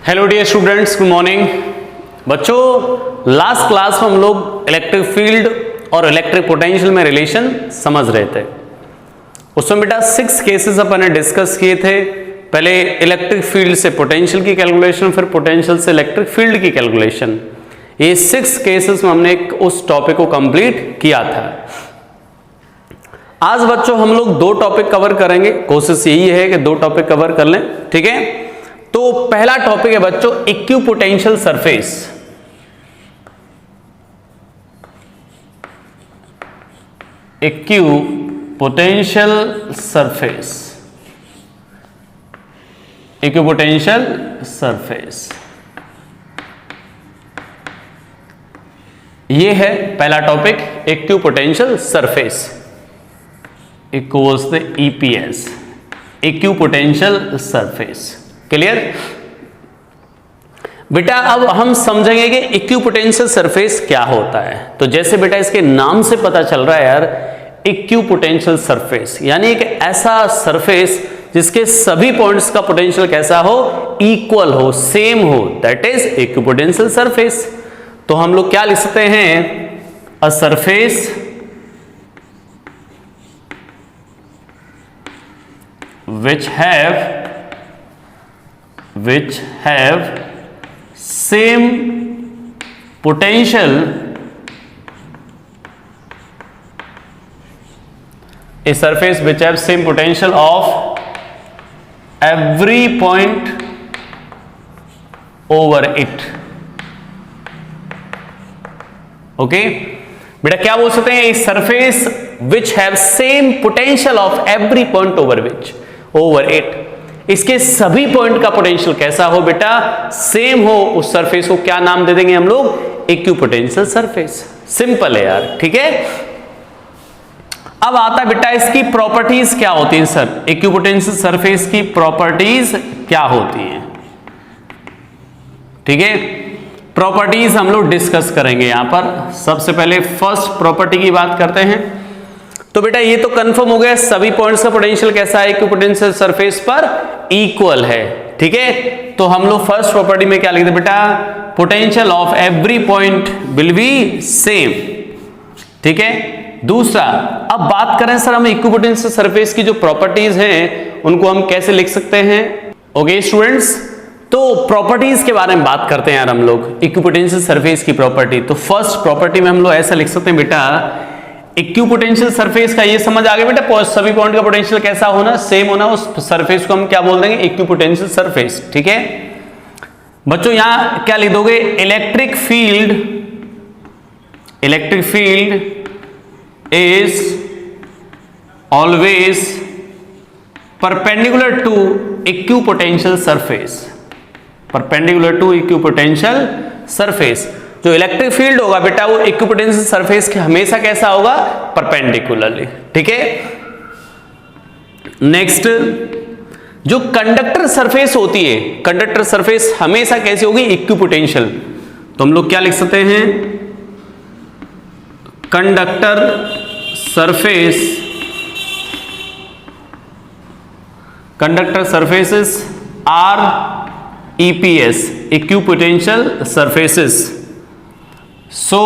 Hello dear students, good morning. बच्चों, last class में हम लोग इलेक्ट्रिक फील्ड और इलेक्ट्रिक पोटेंशियल में रिलेशन समझ रहे थे। उसमें बेटा 6 केसेस अपन ने डिस्कस किए थे। पहले इलेक्ट्रिक फील्ड से पोटेंशियल की कैलकुलेशन, फिर पोटेंशियल से इलेक्ट्रिक फील्ड की कैलकुलेशन। ये 6 केसेस में हमने उस टॉपिक को कंप्लीट किया था। आज बच्चों हम लोग 2 टॉपिक कवर करेंगे। कोशिश यही है कि 2 टॉपिक कवर कर लें, ठीक है। तो पहला टॉपिक है बच्चों equipotential surface. Equipotential surface, equipotential surface, ये है पहला topic, equipotential surface equals the EPS, equipotential surface. Clear बेटा? अब हम समझेंगे कि इक्विपोटेंशियल सरफेस क्या होता है। तो जैसे बेटा इसके नाम से पता चल रहा है यार, इक्विपोटेंशियल सरफेस यानी एक ऐसा सरफेस जिसके सभी पॉइंट्स का पोटेंशियल कैसा हो, इक्वल हो, सेम हो, दैट इज इक्विपोटेंशियल सरफेस। तो हम लोग क्या लिख सकते हैं? A surface which have same potential, a surface which have same potential of every point over it. Okay बेटा, क्या बोल सकते हैं? इस surface which have same potential of every point over it, इसके सभी पॉइंट का पोटेंशियल कैसा हो बेटा? सेम हो। उस सरफेस को क्या नाम दे देंगे हम लोग? Equipotential surface. सिंपल है यार, ठीक है। अब आता है बेटा इसकी प्रॉपर्टीज क्या होती हैं सर? इक्विपोटेंशियल सरफेस की प्रॉपर्टीज क्या होती हैं? ठीक है, प्रॉपर्टीज हम लोग डिस्कस करेंगे यहां पर। सबसे पहले फर्स्ट प्रॉपर्टी की बात करते हैं। तो बेटा ये तो कंफर्म हो गया, सभी पॉइंट्स का पोटेंशियल कैसा है? इक्विपोटेंशियल सरफेस पर इक्वल है, ठीक है। तो हम लोग फर्स्ट प्रॉपर्टी में क्या लिखते हैं बेटा? Potential of every point will be same, ठीक है। दूसरा, अब बात करें सर हम इक्विपोटेंशियल सरफेस की जो प्रॉपर्टीज हैं उनको हम कैसे लिख सकते हैं? ओके स्टूडेंट्स, तो प्रॉपर्टीज के बारे में बात करते हैं यार हम लोग, इक्विपोटेंशियल सरफेस की प्रॉपर्टी। तो फर्स्ट प्रॉपर्टी में हम लोग ऐसा लिख सकते हैं बेटा, इक्विपोटेंशियल सरफेस का ये समझ आ गया बेटा, सभी पॉइंट का पोटेंशियल कैसा होना? सेम होना। उस सरफेस को हम क्या बोल देंगे? इक्विपोटेंशियल सरफेस, ठीक है। बच्चों यहां क्या लिख दोगे? Electric field is always perpendicular to equipotential surface, perpendicular to equipotential surface. जो इलेक्ट्रिक फील्ड होगा बेटा वो इक्विपोटेंशियल सरफेस के हमेशा कैसा होगा? परपेंडिकुलरली, ठीक है। नेक्स्ट, जो कंडक्टर सरफेस होती है, कंडक्टर सरफेस हमेशा कैसी होगी? इक्विपोटेंशियल। तो हम लोग क्या लिख सकते हैं? Conductor surfaces are EPS, equipotential surfaces. So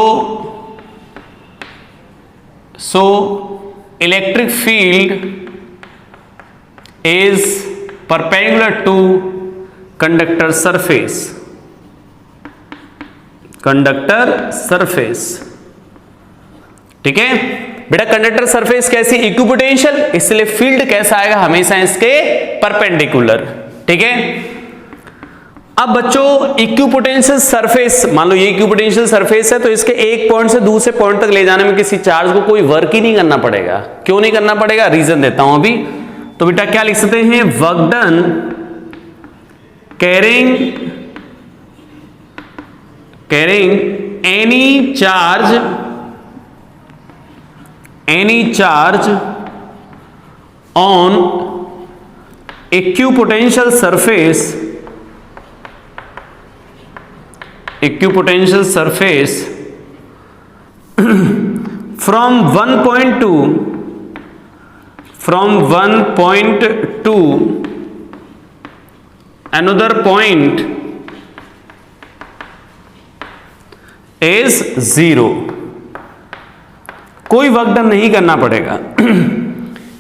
electric field is perpendicular to conductor surface, ठीक है बेटा। कंडक्टर सरफेस कैसी? इक्विपोटेंशियल, इसलिए फील्ड कैसा आएगा? हमेशा इसके परपेंडिकुलर, ठीक है। अब बच्चों इक्विपोटेंशियल सरफेस, मान लो ये इक्विपोटेंशियल सरफेस है, तो इसके एक पॉइंट से दूसरे पॉइंट तक ले जाने में किसी चार्ज को कोई वर्क ही नहीं करना पड़ेगा। क्यों नहीं करना पड़ेगा? रीजन देता हूं अभी। तो बेटा क्या लिख सकते हैं? Work done carrying any charge on equipotential surface from one point to another point is 0। कोई वर्क डन नहीं करना पड़ेगा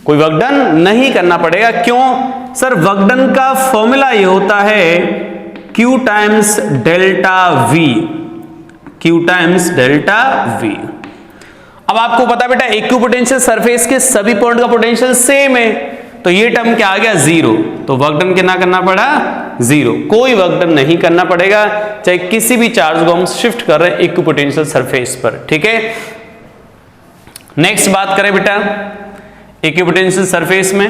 कोई वर्क डन नहीं करना पड़ेगा। क्यों सर? वर्क डन का फॉर्मूला ये होता है Q times delta V, Q times delta V। अब आपको पता बेटा इक्विपोटेंशियल सरफेस के सभी पॉइंट का पोटेंशियल सेम है, तो ये टर्म क्या आ गया 0, तो वर्क डन कितना करना पड़ा 0। कोई वर्क डन नहीं करना पड़ेगा चाहे किसी भी चार्ज को हम शिफ्ट कर रहे हैं इक्विपोटेंशियल सरफेस पर। ठीक है, नेक्स्ट बात करें बेटा इक्विपोटेंशियल सरफेस में।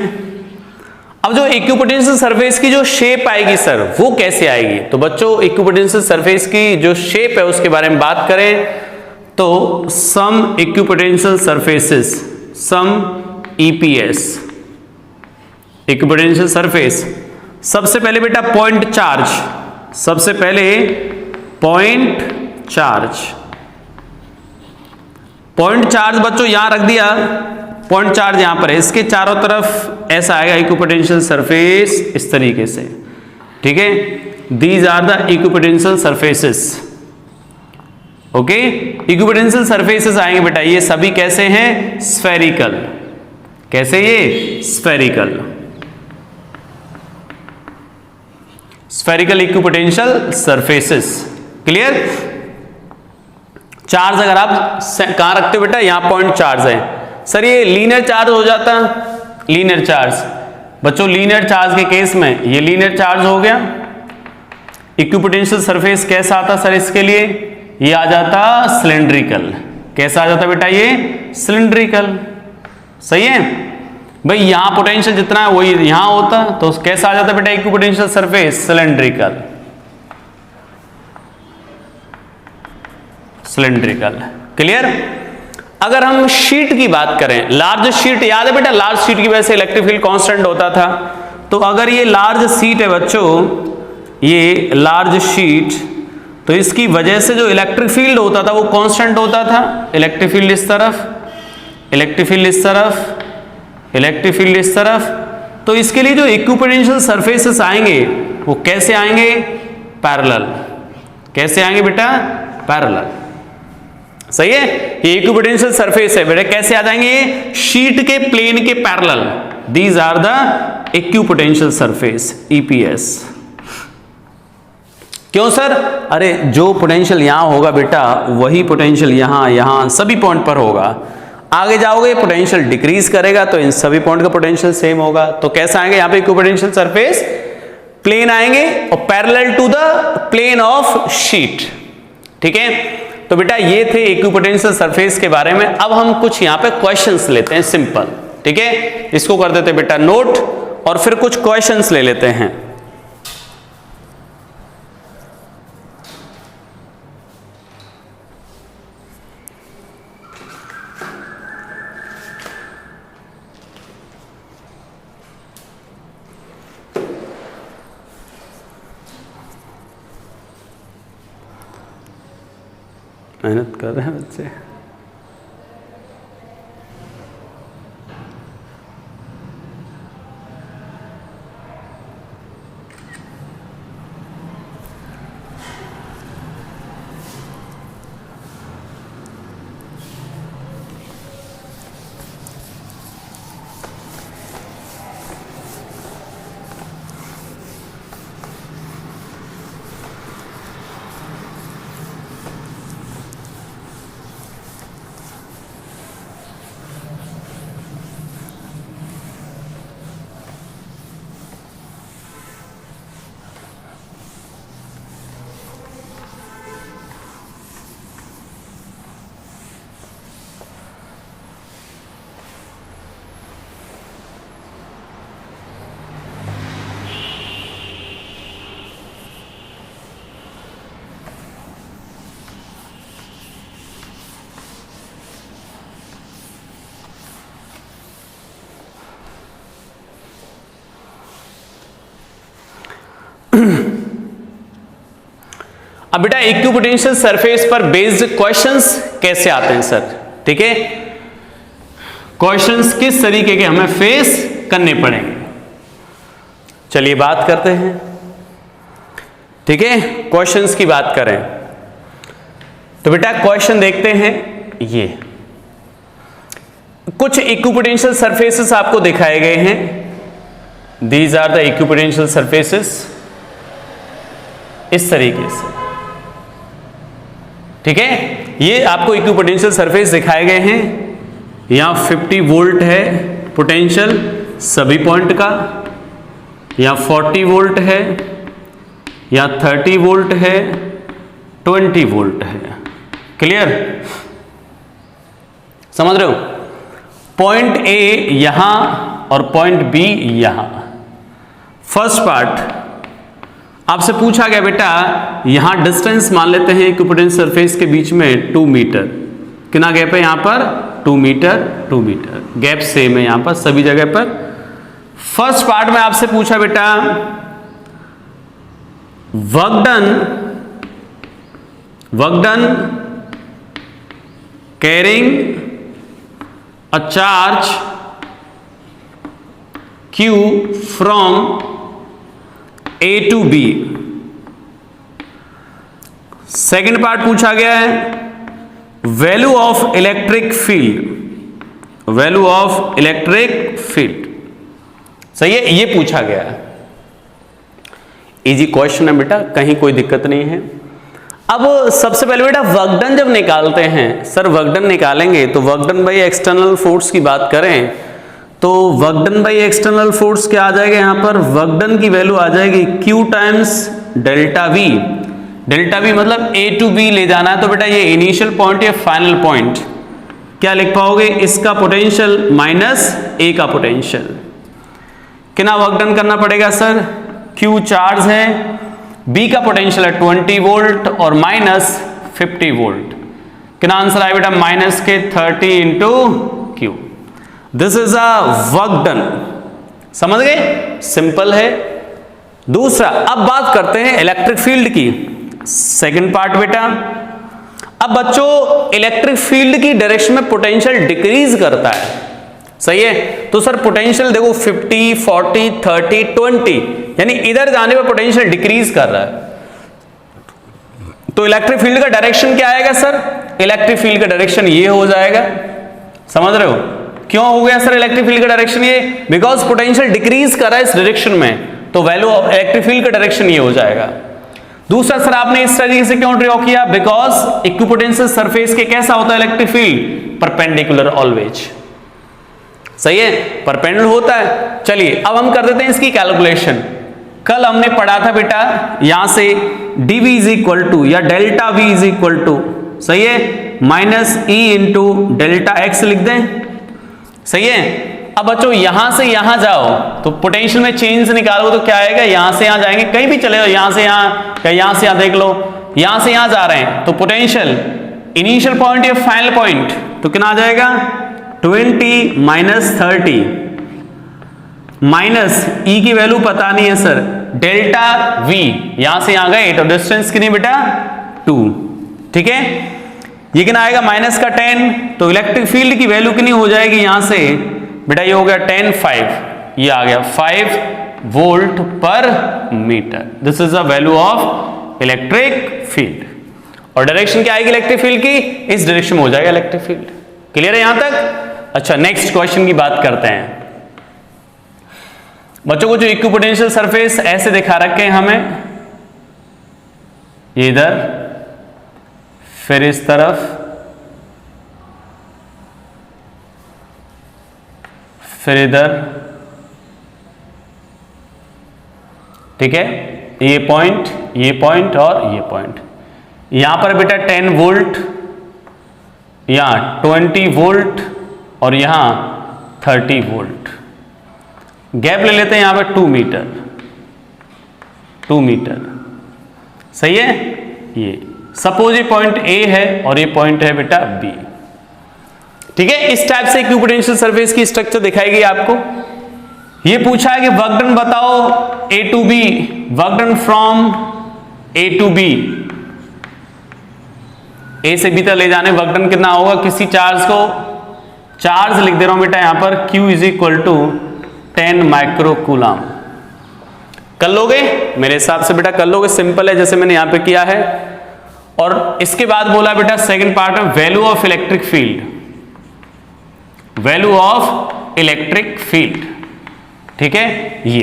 अब जो इक्विपोटेंशियल सरफेस की जो शेप आएगी सर वो कैसे आएगी? तो बच्चों इक्विपोटेंशियल सरफेस की जो शेप है उसके बारे में बात करें तो सम इक्विपोटेंशियल सरफेसेस, सम EPS, इक्विपोटेंशियल सरफेस। सबसे पहले बेटा पॉइंट चार्ज, सबसे पहले पॉइंट चार्ज। पॉइंट चार्ज बच्चों यहां रख दिया, पॉइंट चार्ज यहां पर है, इसके चारों तरफ ऐसा आएगा इक्विपोटेंशियल सरफेस इस तरीके से। ठीक है, these are the equipotential surfaces. Okay, equipotential surfaces आएंगे बेटा, ये सभी कैसे हैं? स्फेरिकल। कैसे? ये spherical, spherical equipotential surfaces. Clear? Charge अगर आप कहां रखते हो बेटा? यहां पॉइंट चार्ज है। सर ये लीनियर चार्ज हो जाता, लीनियर चार्ज बच्चों, लीनियर चार्ज के केस में ये लीनियर चार्ज हो गया। इक्विपोटेंशियल सरफेस कैसा आता सर इसके लिए? ये आ जाता सिलेंड्रिकल। कैसा आ जाता बेटा? ये सिलेंड्रिकल। सही है भाई, यहां पोटेंशियल जितना है वही यहां होता, तो कैसा आ जाता बेटा equipotential surface? Cylindrical, cylindrical. Clear? अगर हम शीट की बात करें, लार्ज शीट, याद है बेटा लार्ज शीट की वजह से इलेक्ट्रिक फील्ड कांस्टेंट होता था, तो अगर ये लार्ज शीट है बच्चों, ये लार्ज शीट, तो इसकी वजह से जो इलेक्ट्रिक फील्ड होता था वो कांस्टेंट होता था। इलेक्ट्रिक फील्ड इस तरफ, इलेक्ट्रिक फील्ड इस तरफ, इलेक्ट्रिक फील्ड इस तरफ, तो इसके लिए जो इक्विपोटेंशियल सरफेसेस आएंगे वो कैसे आएंगे? पैरेलल। कैसे आएंगे बेटा? पैरेलल। सही है, ये इक्विपोटेंशियल सरफेस है बेटा, कैसे आ जाएंगे? ये शीट के प्लेन के parallel. These are the equipotential surface, EPS। क्यों सर? अरे जो पोटेंशियल यहां होगा बेटा वही पोटेंशियल यहां, यहां सभी पॉइंट पर होगा। आगे जाओगे पोटेंशियल डिक्रीज करेगा तो इन सभी पॉइंट का पोटेंशियल सेम होगा। तो कैसा आएंगे यहां पे इक्विपोटेंशियल सरफेस? प्लेन आएंगे और parallel to the plane of sheet. ठीक है, तो बेटा ये थे इक्विपोटेंशियल सरफेस के बारे में। अब हम कुछ यहां पे क्वेश्चंस लेते हैं सिंपल। ठीक है, इसको कर देते बेटा नोट और फिर कुछ क्वेश्चंस ले लेते हैं। मेहनत कर रहे हैं बच्चे। अब बेटा इक्विपोटेंशियल सरफेस पर बेस्ड क्वेश्चंस कैसे आते हैं सर? ठीक है, क्वेश्चंस किस तरीके के हमें फेस करने पड़ेंगे, चलिए बात करते हैं। ठीक है, क्वेश्चंस की बात करें तो बेटा क्वेश्चन देखते हैं, ये कुछ इक्विपोटेंशियल सरफेसेस आपको दिखाए गए हैं। These are the equipotential surfaces, इस तरीके से, ठीक है। ये आपको इक्विपोटेंशियल सरफेस दिखाए गए हैं। यहां 50 वोल्ट है पोटेंशियल सभी पॉइंट का, या 40 वोल्ट है, या 30 वोल्ट है, 20 वोल्ट है। क्लियर, समझ रहे हो? पॉइंट ए यहां और पॉइंट बी यहां। फर्स्ट पार्ट आपसे पूछा गया बेटा, यहां डिस्टेंस मान लेते हैं इक्विपोटेंशियल सरफेस के बीच में 2 मीटर। कितना गैप है यहां पर? 2 मीटर, 2 मीटर। गैप सेम है यहां पर सभी जगह पर। फर्स्ट पार्ट में आपसे पूछा बेटा, work done carrying a charge Q from A to B। Second part पूछा गया है value of electric field, value of electric field. सही है, ये पूछा गया है। इजी क्वेश्चन है बेटा, कहीं कोई दिक्कत नहीं है। अब सबसे पहले बेटा वर्क डन जब निकालते हैं, सर वर्क डन निकालेंगे तो work done by external force की बात करें तो work done by external force क्या आ जाएगा यहां पर? वर्क डन की वैल्यू आ जाएगी Q times delta we. Delta we मतलब A टू B ले जाना है, तो बेटा ये इनिशियल पॉइंट या फाइनल पॉइंट क्या लिख पाओगे? इसका पोटेंशियल माइनस A का पोटेंशियल। कितना वर्क डन करना पड़ेगा सर? Q चार्ज है, B का पोटेंशियल है 20 वोल्ट और माइनस 50 वोल्ट। कितना आंसर आया बेटा? माइनस के 30 into Q। This is a work done. समझ गए? सिंपल है। दूसरा, अब बात करते हैं इलेक्ट्रिक फील्ड की। सेकंड पार्ट बेटा, अब बच्चों इलेक्ट्रिक फील्ड की डायरेक्शन में पोटेंशियल डिक्रीज करता है, सही है। तो सर पोटेंशियल देखो 50, 40, 30, 20, यानी इधर जाने पर पोटेंशियल डिक्रीज कर रहा है। तो इलेक्ट्रिक फील्ड का डायरेक्शन क्या आएगा सर? इलेक्ट्रिक फील्ड का डायरेक्शन ये हो जाएगा। समझ रहे हो? क्यों हो गया सर इलेक्ट्रिक फील्ड का डायरेक्शन ये? बिकॉज पोटेंशियल डिक्रीज कर रहा है इस डायरेक्शन में, तो वैल्यू ऑफ इलेक्ट्रिक फील्ड का डायरेक्शन ये हो जाएगा। दूसरा, सर आपने इस तरीके से क्यों ड्रॉ किया? बिकॉज इक्विपोटेंशियल सरफेस के कैसा होता है इलेक्ट्रिक फील्ड? Perpendicular always. सही है, परपेंडिकुलर होता है। चलिए अब हम कर देते हैं इसकी कैलकुलेशन। कल हमने पढ़ा था बेटा यहां से dv इज इक्वल टू या delta v is equal to, सही है, minus e into delta x लिख दें। सही है। अब बच्चों यहां से यहां जाओ तो पोटेंशियल में चेंज निकालो तो क्या आएगा? यहां से यहां जाएंगे, कहीं भी चले जाओ, यहां से यहां या यहां से यहां देख लो, यहां से यहां जा रहे हैं तो पोटेंशियल इनिशियल पॉइंट या फाइनल पॉइंट तो कितना आ जाएगा? 20 माइनस 30 माइनस ई की वैल्यू पता नहीं है सर, डेल्टा वी। यहां से यहां गए तो डिस्टेंस कितनी बेटा? 2। ठीक है, ये कितना आएगा? माइनस का 10। तो इलेक्ट्रिक फील्ड की वैल्यू कितनी हो जाएगी यहां से बेटा? ये हो गया 10, 5, ये आ गया 5 volt per metre. This is the value of electric field. और डायरेक्शन क्या आएगी इलेक्ट्रिक फील्ड की? इस डायरेक्शन में हो जाएगा इलेक्ट्रिक फील्ड। क्लियर है यहां तक? अच्छा, नेक्स्ट क्वेश्चन की बात करते हैं। बच्चों को जो इक्विपोटेंशियल सरफेस ऐसे दिखा रखे हैं हमें, ये इधर, फिर इस तरफ, फिर इधर, ठीक है, ये पॉइंट और ये पॉइंट। यहां पर बेटा 10 वोल्ट, यहां 20 वोल्ट और यहां 30 वोल्ट। गैप ले लेते हैं यहां पर 2 मीटर, 2 मीटर। सही है। ये सपोज ये पॉइंट ए है और ये पॉइंट है बेटा बी। ठीक है, इस टाइप से इक्विपोटेंशियल सरफेस की स्ट्रक्चर दिखाई गई आपको। ये पूछा है कि वर्क डन बताओ A to B, work done from A to B, A से बी तक ले जाने वर्क डन कितना होगा? किसी चार्ज को, चार्ज लिख दे रहा हूं बेटा यहां पर, Q is equal to 10 micro coulomb. कर लोगे? मेरे हिसाब से बेटा कर लोगे, सिंपल है जैसे मैंने यहां पे किया है। और इसके बाद बोला बेटा सेकंड पार्ट में value of electric field, value of electric field, ठीक है। ये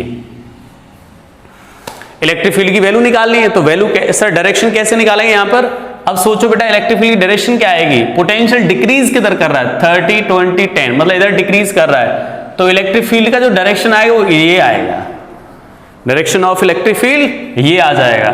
इलेक्ट्रिक फील्ड की वैल्यू निकालनी है, तो वैल्यू सर डायरेक्शन कैसे निकालेंगे यहां पर? अब सोचो बेटा इलेक्ट्रिक फील्ड की डायरेक्शन क्या आएगी? पोटेंशियल डिक्रीज किधर कर रहा है? 30 20 10, मतलब इधर डिक्रीज कर रहा है, तो इलेक्ट्रिक फील्ड का जो डायरेक्शन आएगा वो ये आएगा, डायरेक्शन ऑफ इलेक्ट्रिक फील्ड ये आ जाएगा,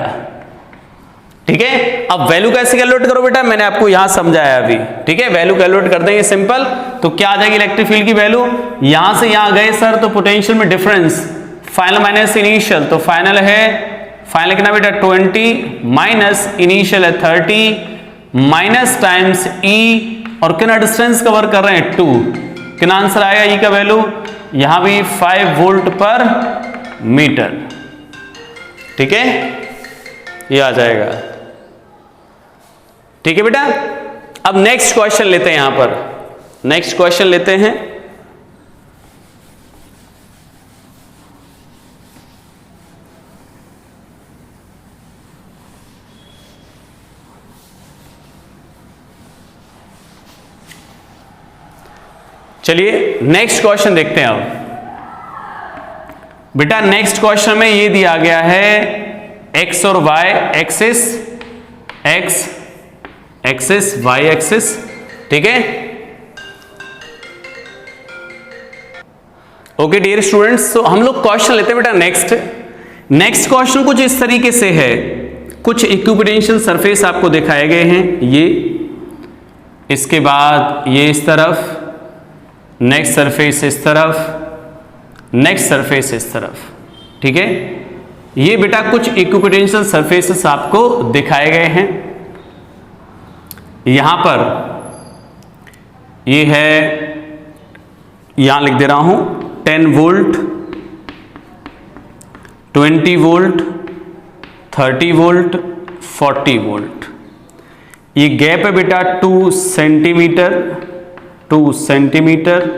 ठीक है। अब वैल्यू कैसे कैलकुलेट करो बेटा, मैंने आपको यहां समझाया अभी, ठीक है। वैल्यू कैलकुलेट कर देंगे सिंपल, तो क्या आ जाएगी इलेक्ट्रिक फील्ड की वैल्यू? यहां से यहां गए सर तो पोटेंशियल में डिफरेंस, फाइनल माइनस इनिशियल, तो फाइनल है, फाइनल कितना बेटा 20 माइनस इनिशियल है 30 माइनस टाइम्स ई, और कितना डिस्टेंस कवर कर रहे हैं 2, कितना आंसर आएगा ई का वैल्यू? यहां भी 5 वोल्ट पर मीटर, ठीक है, ये आ जाएगा, ठीक है बेटा। अब नेक्स्ट क्वेश्चन लेते हैं, यहां पर नेक्स्ट क्वेश्चन लेते हैं। चलिए नेक्स्ट क्वेश्चन देखते हैं। अब बेटा नेक्स्ट क्वेश्चन में ये दिया गया है एक्स और Y axis, X axis Y axis, ठीक है। ओके डियर स्टूडेंट्स, तो हम लोग क्वेश्चन लेते हैं बेटा नेक्स्ट क्वेश्चन कुछ इस तरीके से है, कुछ इक्विपोटेंशियल सरफेस आपको दिखाए गए हैं, ये, इसके बाद ये इस तरफ, नेक्स्ट सरफेस इस तरफ, नेक्स्ट सरफेस इस तरफ, ठीक है। ये बेटा कुछ इक्विपोटेंशियल सरफेसेस आपको दिखाए गए हैं। यहां पर ये है, यहां लिख दे रहा हूं 10 वोल्ट, 20 वोल्ट, 30 वोल्ट, 40 वोल्ट। ये गैप है बेटा 2 सेंटीमीटर, 2 सेंटीमीटर,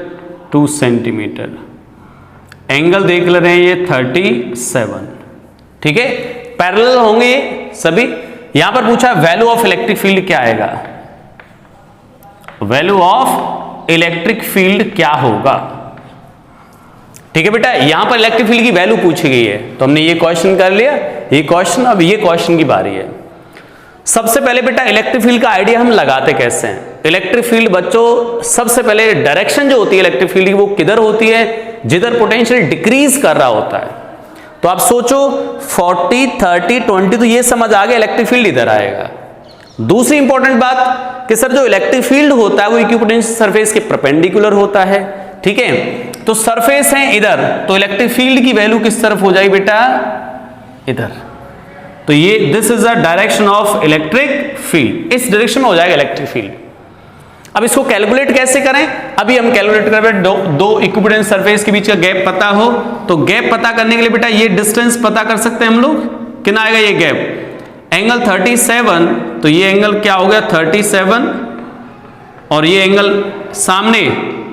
2 सेंटीमीटर। एंगल देख ले रहे हैं ये 37, ठीक है। पैरेलल होंगे ये सभी। यहां पर पूछा वैल्यू ऑफ इलेक्ट्रिक फील्ड क्या आएगा, वैल्यू ऑफ इलेक्ट्रिक फील्ड क्या होगा, ठीक है बेटा। यहां पर इलेक्ट्रिक फील्ड की वैल्यू पूछी गई है, तो हमने ये क्वेश्चन कर लिया, ये क्वेश्चन, अब ये क्वेश्चन की बारी है। सबसे पहले बेटा इलेक्ट्रिक फील्ड का आइडिया हम लगाते कैसे हैं? इलेक्ट्रिक फील्ड बच्चों सबसे पहले डायरेक्शन जो होती है इलेक्ट्रिक फील्ड की वो किधर होती है? जिधर पोटेंशियल डिक्रीज कर रहा होता है। तो आप सोचो 40 30 20, तो ये समझ आ गया इलेक्ट्रिक फील्ड इधर आएगा। दूसरी इंपॉर्टेंट बात कि सर जो इलेक्ट्रिक फील्ड होता है वो इक्विपोटेंशियल सरफेस के परपेंडिकुलर होता है, ठीक है। तो सरफेस है इधर, तो इलेक्ट्रिक फील्ड की वैल्यू किस तरफ हो जाएगी बेटा? इधर। तो ये this is the direction of electric field, इस डायरेक्शन में हो जाएगा इलेक्ट्रिक फील्ड। अब इसको कैलकुलेट कैसे करें? अभी हम कैलकुलेट करें, दो इक्विपोटेंशियल सरफेस के बीच का गैप पता हो, तो गैप पता करने के लिए बेटा ये डिस्टेंस पता कर सकते हैं हम लोग। कितना आएगा ये गैप? एंगल 37, तो ये एंगल क्या हो गया 37, और ये एंगल सामने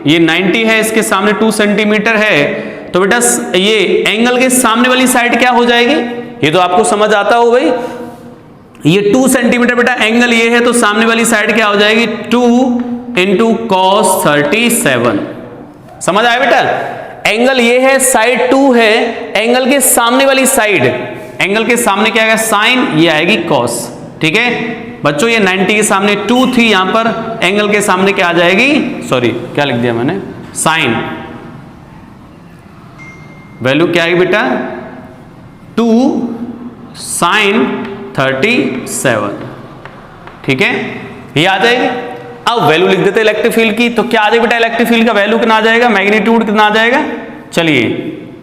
ये 90 है, इसके सामने 2 सेंटीमीटर है, तो बेटा ये एंगल के सामने वाली साइड क्या हो जाएगी? ये तो आपको समझ आता हो भाई, ये 2 सेंटीमीटर बेटा एंगल ये है, तो सामने वाली साइड क्या हो जाएगी 2 इंटू cos 37। समझ आया बेटा? एंगल ये है, साइड 2 है, एंगल के सामने वाली साइड, एंगल के सामने क्या आएगा साइन, ये आएगी cos, ठीक है बच्चों। ये 90 के सामने 2 थी, यहां पर एंगल के सामने क्या आ जाएगी, सॉरी क्या लिख दिया मैंने, साइन। वैल्यू क्या आएगी बेटा 2 साइन 37, ठीक है, ये आ जाएगी। अब वैल्यू लिख देते इलेक्ट्रिक फील्ड की, तो क्या आ जाएगा बेटा इलेक्ट्रिक फील्ड का वैल्यू कितना आ जाएगा, मैग्नीट्यूड कितना आ जाएगा? चलिए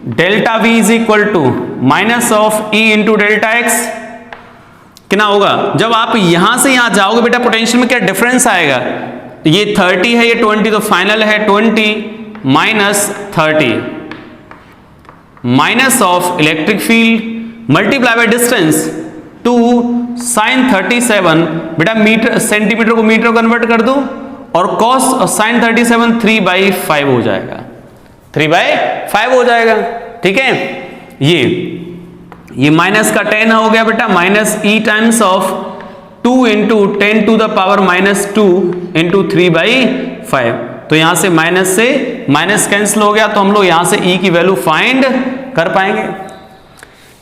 delta V is equal to minus of E into delta X. कितना होगा? जब आप यहां से यहां जाओगे बेटा पोटेंशियल में क्या डिफरेंस आएगा? ये 30 है, ये 20, तो फाइनल है 20 minus 30 minus of electric field multiply by distance 2 sine 37, बेटा मीटर सेंटीमीटर को मीटर कन्वर्ट कर दो, और कॉस साइन 37 3/5 हो जाएगा, 3/5 हो जाएगा, ठीक है। ये माइनस का 10 हो गया बेटा, minus E times of 2 into 10 to the power -2 into 3/5। तो यहां से माइनस कैंसिल हो गया, तो हम लोग यहां से e की वैल्यू फाइंड कर पाएंगे।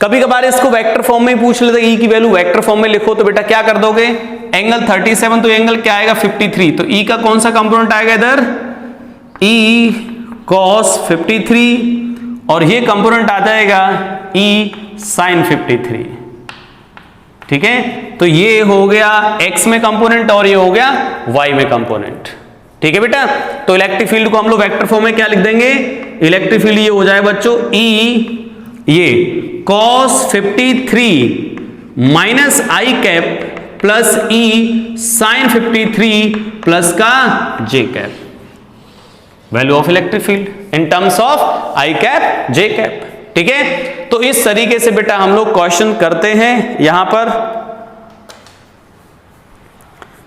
कभी कभार इसको वेक्टर फॉर्म में ही पूछ लेते, e की वैल्यू वेक्टर फॉर्म में लिखो, तो बेटा क्या कर दोगे, एंगल 37, तो एंगल क्या आएगा 53, तो e का कौन सा कंपोनेंट आएगा इधर, e cos 53, और ये कंपोनेंट आ जाएगा e sin 53। ठीक है, तो ये हो गया x में कंपोनेंट और ये हो गया y में कंपोनेंट। ठीक है बेटा, तो इलेक्ट्रिक फील्ड को हम लोग वेक्टर फॉर्म में क्या लिख देंगे, इलेक्ट्रिक फील्ड ये हो जाएगा बच्चों e ये cos 53 minus I cap plus e sin 53 plus का j cap, value of electric field in terms of I cap j cap. ठीक है, तो इस तरीके से बेटा हम लोग क्वेश्चन करते हैं यहां पर।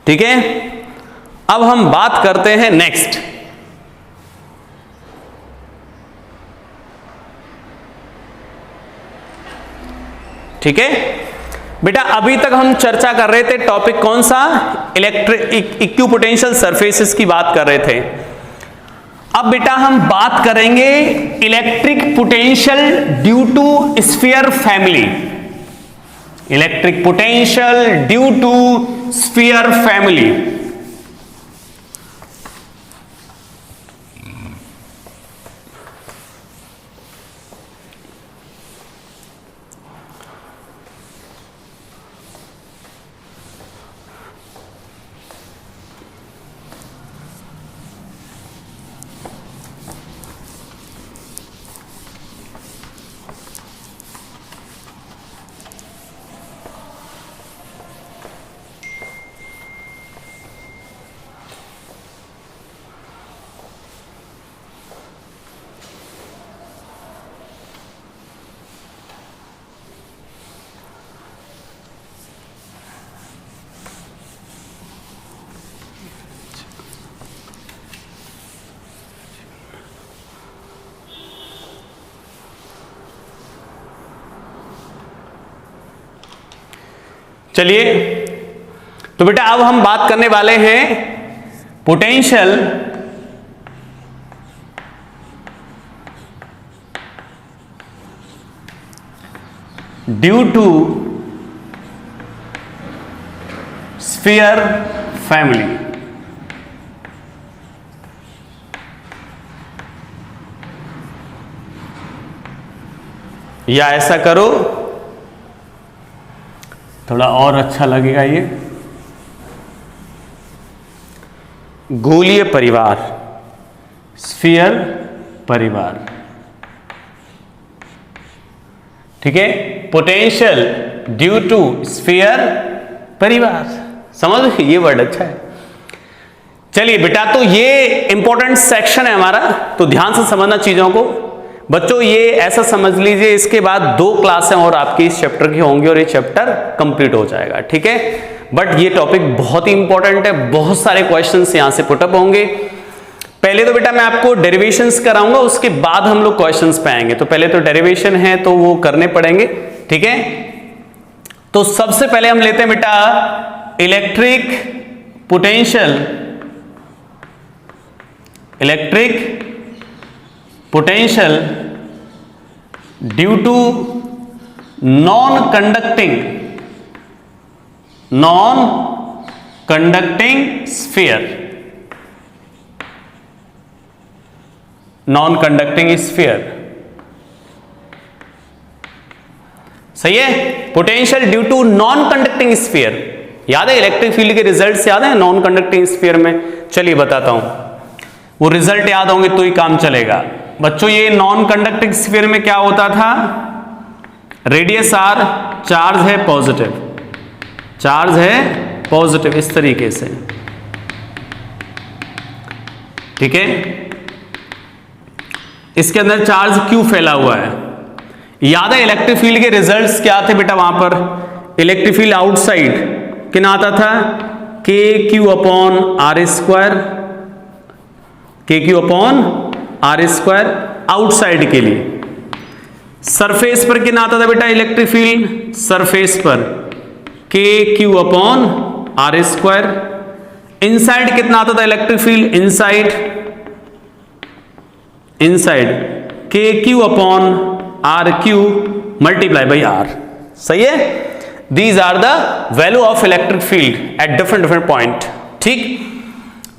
ठीक है, अब हम बात करते हैं नेक्स्ट। ठीक है बेटा, अभी तक हम चर्चा कर रहे थे, टॉपिक कौन सा, इलेक्ट्रिक इक्विपोटेंशियल सरफेसेस की बात कर रहे थे। अब बेटा हम बात करेंगे electric potential due to sphere family, electric potential due to sphere family. चलिए, तो बेटा अब हम बात करने वाले हैं potential due to sphere family. या ऐसा करो, थोड़ा और अच्छा लगेगा, ये गोलीय परिवार, स्फीयर परिवार। ठीक है, पोटेंशियल ड्यू टू स्फीयर परिवार, समझ, ये वर्ड अच्छा है। चलिए बेटा, तो ये इंपॉर्टेंट सेक्शन है हमारा, तो ध्यान से समझना चीजों को। बच्चों ये ऐसा समझ लीजिए, इसके बाद 2 क्लासें और आपकी इस चैप्टर की होंगी और ये चैप्टर कंप्लीट हो जाएगा। ठीक है, बट ये टॉपिक बहुत ही इंपॉर्टेंट है, बहुत सारे क्वेश्चंस यहां से पुटअप होंगे। पहले तो बेटा मैं आपको डेरिवेशंस कराऊंगा, उसके बाद हम लोग क्वेश्चंस पे आएंगे। तो पहले तो डेरिवेशन है तो वो करने पड़ेंगे। ठीक है, तो सबसे पहले हम लेते हैं बेटा electric potential, electric potential due to non conducting sphere, non conducting sphere. सही है, potential due to non conducting sphere. याद है इलेक्ट्रिक फील्ड के रिजल्ट्स याद है नॉन कंडक्टिंग स्फीयर में? चलिए बताता हूं, वो रिजल्ट याद होंगे तो ही काम चलेगा। बच्चों ये नॉन कंडक्टिंग स्फीयर में क्या होता था, रेडियस r, चार्ज है पॉजिटिव, चार्ज है पॉजिटिव इस तरीके से। ठीक है, इसके अंदर चार्ज Q फैला हुआ है। याद है इलेक्ट्रिक फील्ड के रिजल्ट्स क्या थे बेटा, वहां पर इलेक्ट्रिक फील्ड आउटसाइड कितना आता था, KQ upon R square, KQ upon R square outside के लिए। सरफेस पर कितना आता था बेटा इलेक्ट्रिक फील्ड, सरफेस पर KQ upon R square, inside कितना आता था electric field, inside K Q upon R Q multiply by R. सही है, these are the value of electric field at different point. ठीक,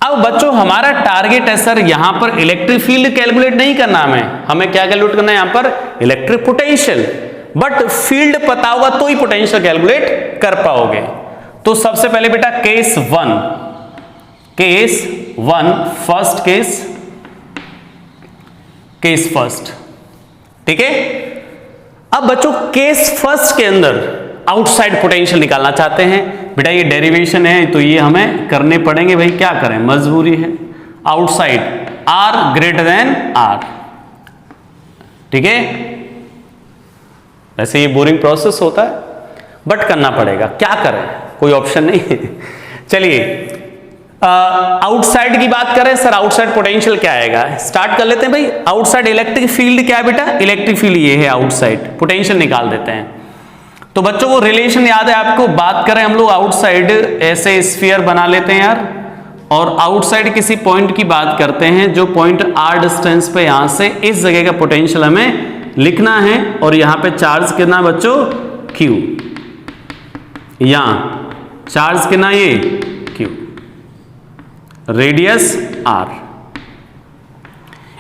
अब बच्चों हमारा टारगेट है सर यहां पर इलेक्ट्रिक फील्ड कैलकुलेट नहीं करना, हमें क्या कैलकुलेट करना है यहां पर, इलेक्ट्रिक पोटेंशियल। बट फील्ड पता होगा तो ही पोटेंशियल कैलकुलेट कर पाओगे। तो सबसे पहले बेटा case one first case first, ठीक है। अब बच्चों केस फर्स्ट के अंदर आउटसाइड पोटेंशियल निकालना चाहते हैं। बेटा ये डेरिवेशन है तो ये हमें करने पड़ेंगे, भाई क्या करें, मजबूरी है। Outside R greater than R, ठीक है। वैसे ये बोरिंग प्रोसेस होता है बट करना पड़ेगा, क्या करें, कोई ऑप्शन नहीं है। चलिए आउटसाइड की बात करें सर, आउटसाइड पोटेंशियल क्या आएगा, स्टार्ट कर लेते हैं भाई। आउटसाइड इलेक्ट्रिक फील्ड क्या है बेटा, इलेक्ट्रिक फील्ड ये है आउटसाइड, पोटेंशियल निकाल देते हैं। तो बच्चों वो रिलेशन याद है आपको, बात करें हम लोग आउटसाइड ऐसे स्फीयर बना लेते हैं यार, और आउटसाइड किसी पॉइंट की बात करते हैं जो पॉइंट आर डिस्टेंस पे यहां से इस जगह का पोटेंशियल हमें लिखना है, और यहां पे चार्ज कितना बच्चों, क्यू, यहां चार्ज कितना, ये क्यू, रेडियस आर,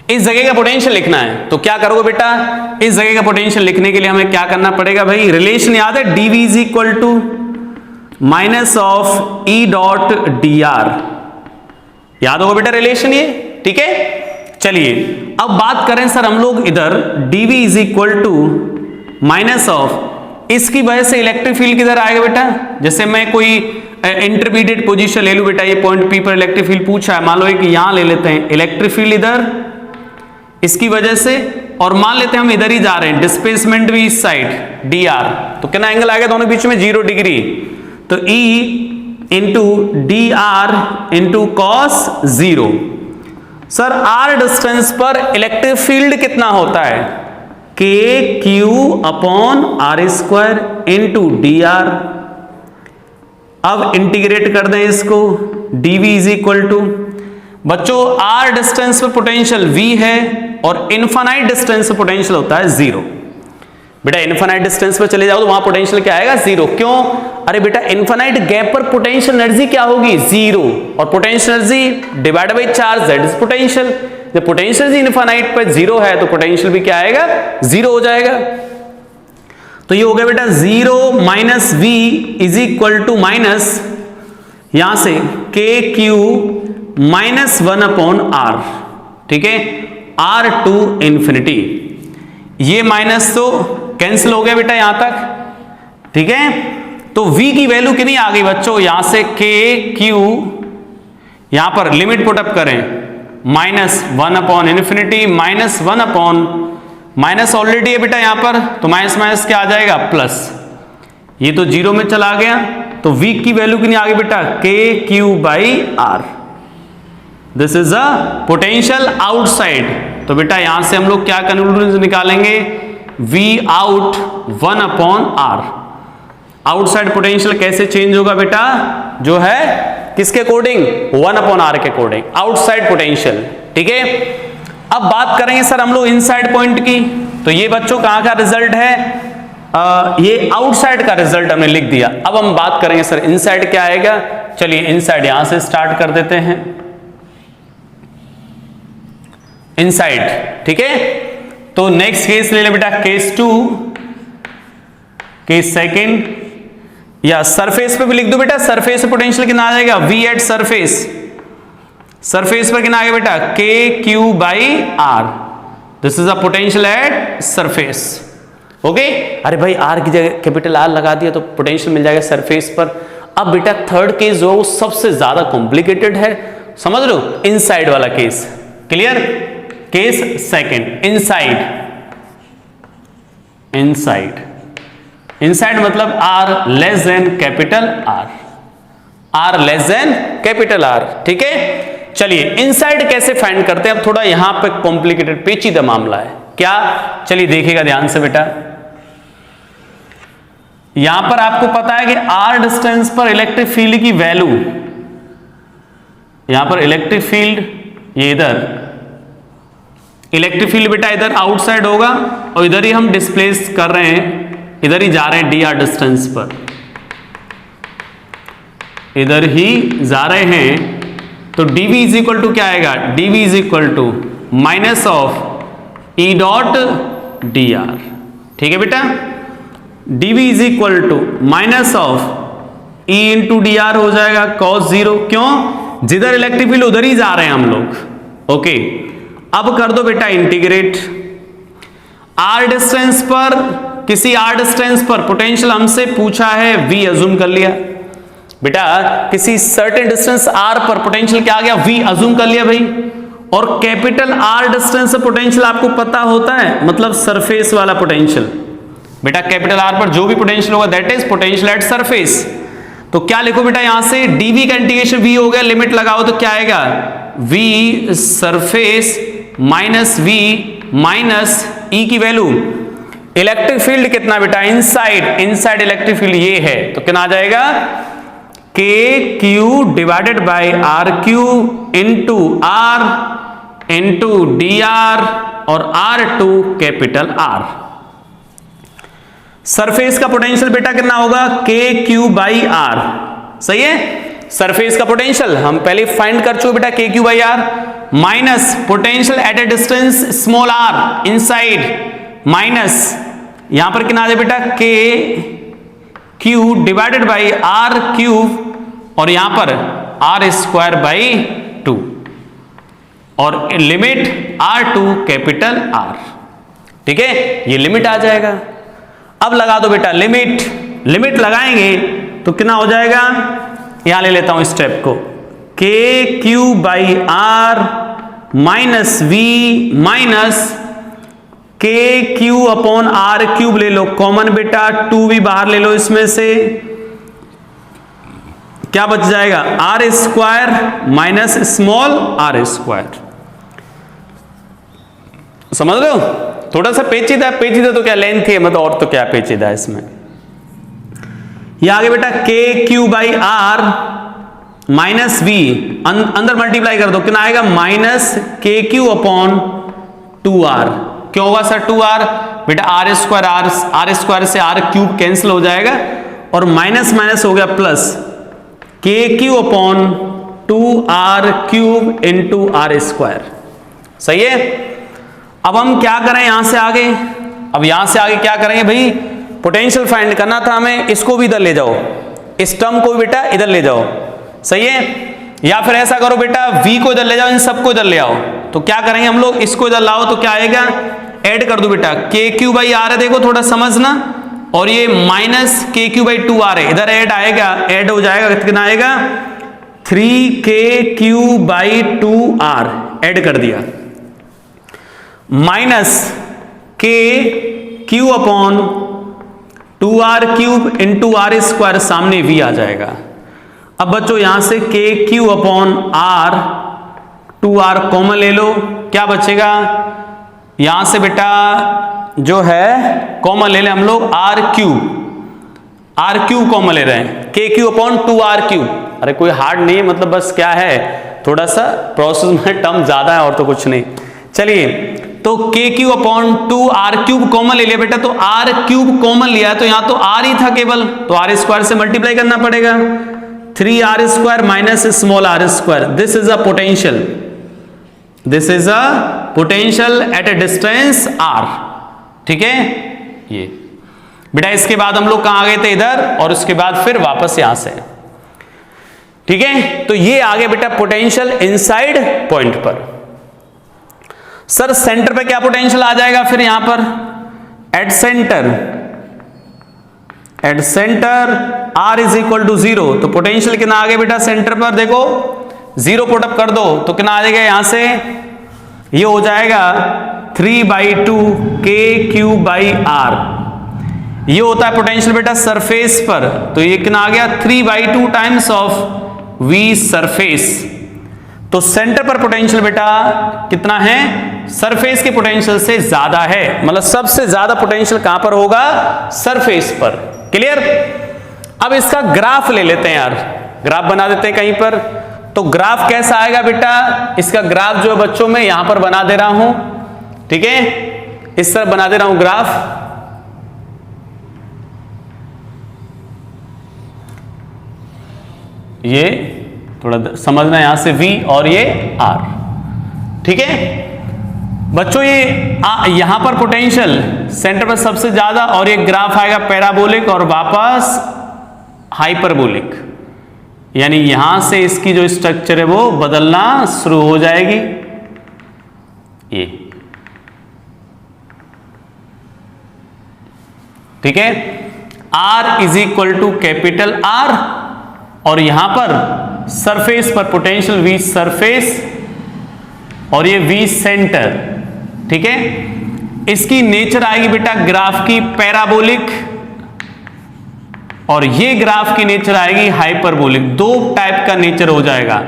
इस जगह का पोटेंशियल लिखना है। तो क्या करोगे बेटा, इस जगह का पोटेंशियल लिखने के लिए हमें क्या करना पड़ेगा भाई, रिलेशन याद है, dv is equal to minus of E dot D R, याद होगा बेटा रिलेशन ये, ठीक है। चलिए अब बात करें सर हम लोग इधर dv is equal to minus of, इसकी वजह से इलेक्ट्रिक फील्ड किधर आएगा बेटा, जैसे मैं कोई इंटरमीडिएट पोजीशन ले लूं बेटा, ये पॉइंट पी पर इलेक्ट्रिक फील्ड पूछा है, मान लो कि यहां ले लेते हैं इलेक्ट्रिक फील्ड इधर इसकी वजह से, और मान लेते हैं हम इधर ही जा रहे हैं, डिस्प्लेसमेंट भी इस साइड dr, तो कितना एंगल आएगा दोनों बीच में, 0 डिग्री, तो E into D R into cos 0। Sir r distance पर इलेक्ट्रिक फील्ड कितना होता है, k q upon R square into D R. अब इंटीग्रेट कर दें इसको, dv इज इक्वल टू, बच्चों r डिस्टेंस पर पोटेंशियल v है और इनफाइनाइट डिस्टेंस पर पोटेंशियल होता है 0। बेटा इनफाइनाइट डिस्टेंस पर चले जाओ तो वहां पोटेंशियल क्या आएगा, 0। क्यों, अरे बेटा इनफाइनाइट गैप पर पोटेंशियल एनर्जी क्या होगी, 0, और potential energy divide by charge that is potential. जब पोटेंशियल एनर्जी इनफाइनाइट पर 0 है तो पोटेंशियल भी क्या आएगा, 0 हो जाएगा। तो ये हो गया बेटा 0 minus v is equal to minus यहां से k q minus 1 upon r, ठीक है, r टू इंफिनिटी, ये माइनस तो कैंसिल हो गया बेटा यहां तक, ठीक है। तो v की वैल्यू कितनी आ गई बच्चों, यहां से k q, यहां पर लिमिट पुट अप करें, minus 1 upon infinity minus 1 upon, minus already है बेटा यहां पर, तो माइनस माइनस क्या आ जाएगा, प्लस, ये तो 0 में चला गया, तो v की वैल्यू कितनी आ गई बेटा, k q by r। This is a potential outside. तो बेटा यहां से हम लोग क्या कंक्लूजन निकालेंगे, v out 1 upon r। Outside potential कैसे चेंज होगा बेटा, जो है किसके अकॉर्डिंग, 1 अपॉन r के अकॉर्डिंग, आउटसाइड पोटेंशियल, ठीक है। अब बात करेंगे सर हम लोग इनसाइड पॉइंट की, तो ये बच्चों कहां का रिजल्ट है, ये आउटसाइड का रिजल्ट हमने लिख दिया। अब हम बात करेंगे सर इनसाइड क्या आएगा, चलिए इनसाइड यहां से स्टार्ट कर देते हैं, इनसाइड, ठीक है। तो नेक्स्ट केस ले ले बेटा, केस 2, केस सेकंड, या सरफेस पे भी लिख दो बेटा, सरफेस पे पोटेंशियल कितना आ जाएगा, v एट सरफेस, सरफेस पर कितना आ गया बेटा, k q by r, this is a potential at surface, okay. अरे भाई r की जगह कैपिटल R लगा दिया तो पोटेंशियल मिल जाएगा सरफेस पर। अब बेटा थर्ड केस जो वो सबसे ज्यादा कॉम्प्लिकेटेड है, समझ लो, इनसाइड वाला case, clear. Case second, inside, inside, inside मतलब r less than capital R, r less than capital R, ठीक है। चलिए इनसाइड कैसे फाइंड करते हैं, अब थोड़ा यहां पे कॉम्प्लिकेटेड पेचीदा मामला है, क्या, चलिए देखिएगा ध्यान से बेटा। यहां पर आपको पता है कि r डिस्टेंस पर इलेक्ट्रिक फील्ड की वैल्यू, यहां पर इलेक्ट्रिक फील्ड, ये इधर इलेक्ट्रिक फील्ड बेटा इधर आउटसाइड होगा और इधर ही हम डिस्प्लेस कर रहे हैं, इधर ही जा रहे हैं dr डिस्टेंस पर, इधर ही जा रहे हैं, तो dv इज इक्वल टू क्या आएगा, dv is equal to minus of E dot dr। ठीक है बेटा, dv is equal to minus of E into dr हो जाएगा cos 0, क्यों, जिधर इलेक्ट्रिक फील्ड उधर ही जा रहे हैं हम लोग। ओके, अब कर दो बेटा इंटीग्रेट। r डिस्टेंस पर, किसी r डिस्टेंस पर पोटेंशियल हमसे पूछा है v, अज्यूम कर लिया बेटा, किसी सर्टेन डिस्टेंस r पर पोटेंशियल क्या आ गया, v अज्यूम कर लिया भाई। और कैपिटल R डिस्टेंस से पोटेंशियल आपको पता होता है, मतलब सरफेस वाला पोटेंशियल बेटा, कैपिटल R पर जो भी पोटेंशियल होगा that is potential at surface. तो क्या लिखो बेटा, यहां से dv का इंटीग्रेशन v हो गया, लिमिट लगाओ तो क्या आएगा, v surface minus v minus e की वैल्यू, इलेक्ट्रिक फील्ड कितना बेटा, इनसाइड, इनसाइड इलेक्ट्रिक फील्ड ये है, तो कितना आ जाएगा, k q divided by r q into r into dr और r2 कैपिटल R। सरफेस का पोटेंशियल बेटा कितना होगा, k q बाई r, सही है। सरफेस का पोटेंशियल हम पहले फाइंड कर चुके बेटा, k q by r minus potential at A distance small r inside, minus यहां पर कितना आ जाए बेटा, k q divided by r cube और यहां पर r स्क्वायर बाई 2 और लिमिट r2 कैपिटल R। ठीक है, ये लिमिट आ जाएगा। अब लगा दो बेटा लिमिट, लिमिट लगाएंगे तो कितना हो जाएगा, यहां ले लेता हूं स्टेप को, k q by r minus v minus k q upon r cube ले लो कॉमन बेटा, 2 भी बाहर ले लो, इसमें से क्या बच जाएगा, r square minus small r square. समझ रहे हो, थोड़ा सा पेचीदा, पेचीदा तो क्या लेंथ है, मतलब और तो क्या पेचीदा है इसमें। ये आगे बेटा k q by r minus v, अंदर मल्टीप्लाई कर दो, कितना आएगा, minus k q upon 2r। क्यों होगा सर 2r, बेटा r स्क्वायर से r क्यूब कैंसिल हो जाएगा और माइनस माइनस हो गया plus, k q upon 2r cube into r square. सही है। अब हम क्या करें यहां से आगे, अब यहां से आगे क्या करेंगे भाई, पोटेंशियल फाइंड करना था हमें, इसको भी इधर ले जाओ, इस टर्म को भी बेटा इधर ले जाओ। सही है, या फिर ऐसा करो बेटा v को इधर ले जाओ, इन सबको इधर ले आओ। तो क्या करेंगे हम लोग, इसको इधर लाओ तो क्या आएगा, ऐड कर दो बेटा, k q बाई r है, देखो थोड़ा समझना, और ये minus k q by 2r है, इधर ऐड आएगा, ऐड हो जाएगा, कितना आएगा 3k q by 2r, add कर दिया, minus k q upon 2r cube into r square, सामने v आ जाएगा। अब बच्चों यहां से k q upon r 2r common ले लो, क्या बचेगा, यहां से बेटा जो है कॉमन ले ले हम लोग r क्यूब कॉमन ले रहे हैं, k q upon 2r cube. अरे कोई हार्ड नहीं है, मतलब बस क्या है थोड़ा सा प्रोसेस में टर्म ज्यादा है और तो कुछ नहीं। चलिए तो k q upon 2r cube common ले लिया बेटा, तो r क्यूब कॉमन लिया तो यहां तो r ही था केवल, तो r स्क्वायर से मल्टीप्लाई करना पड़ेगा, 3r square minus small r square. This is a potential, this is a potential at A distance r। ठीक है, ये बेटा इसके बाद हम लोग कहां गए थे, इधर, और उसके बाद फिर वापस यहां से। ठीक है, तो ये आ गया बेटा पोटेंशियल इनसाइड पॉइंट पर। सर सेंटर पे क्या पोटेंशियल आ जाएगा फिर यहां पर, at centre r is equal to 0, तो पोटेंशियल कितना आ गया बेटा सेंटर पर, देखो 0 पुट अप कर दो तो कितना आ जाएगा, यहां से ये हो जाएगा 3/2 k q बाई r। ये होता है पोटेंशियल बेटा सरफेस पर, तो ये कितना आ गया 3/2 टाइम्स ऑफ v सरफेस। तो सेंटर पर पोटेंशियल बेटा कितना है, सरफेस के पोटेंशियल से ज्यादा है, मतलब सबसे ज्यादा पोटेंशियल कहां पर होगा, सरफेस पर। क्लियर। अब इसका ग्राफ ले लेते हैं यार, ग्राफ बना देते हैं कहीं पर। तो ग्राफ कैसा आएगा बेटा, इसका ग्राफ जो है बच्चों में यहां पर बना दे रहा हूं, ठीक है, इस तरह बना दे रहा हूं ग्राफ। ये थोड़ा समझना, यहां से V और ये R, ठीक है बच्चों। ये यहां पर पोटेंशियल सेंटर पर सबसे ज्यादा, और ये ग्राफ आएगा पैराबोलिक और वापस हाइपरबोलिक, यानी यहां से इसकी जो स्ट्रक्चर है वो बदलना शुरू हो जाएगी। ये ठीक है, R is equal to capital R, और यहां पर सरफेस पर पोटेंशियल V सरफेस और ये V सेंटर, ठीक है। इसकी नेचर आएगी बेटा ग्राफ की पैराबोलिक, और ये ग्राफ की नेचर आएगी हाइपरबोलिक। दो टाइप का नेचर हो जाएगा,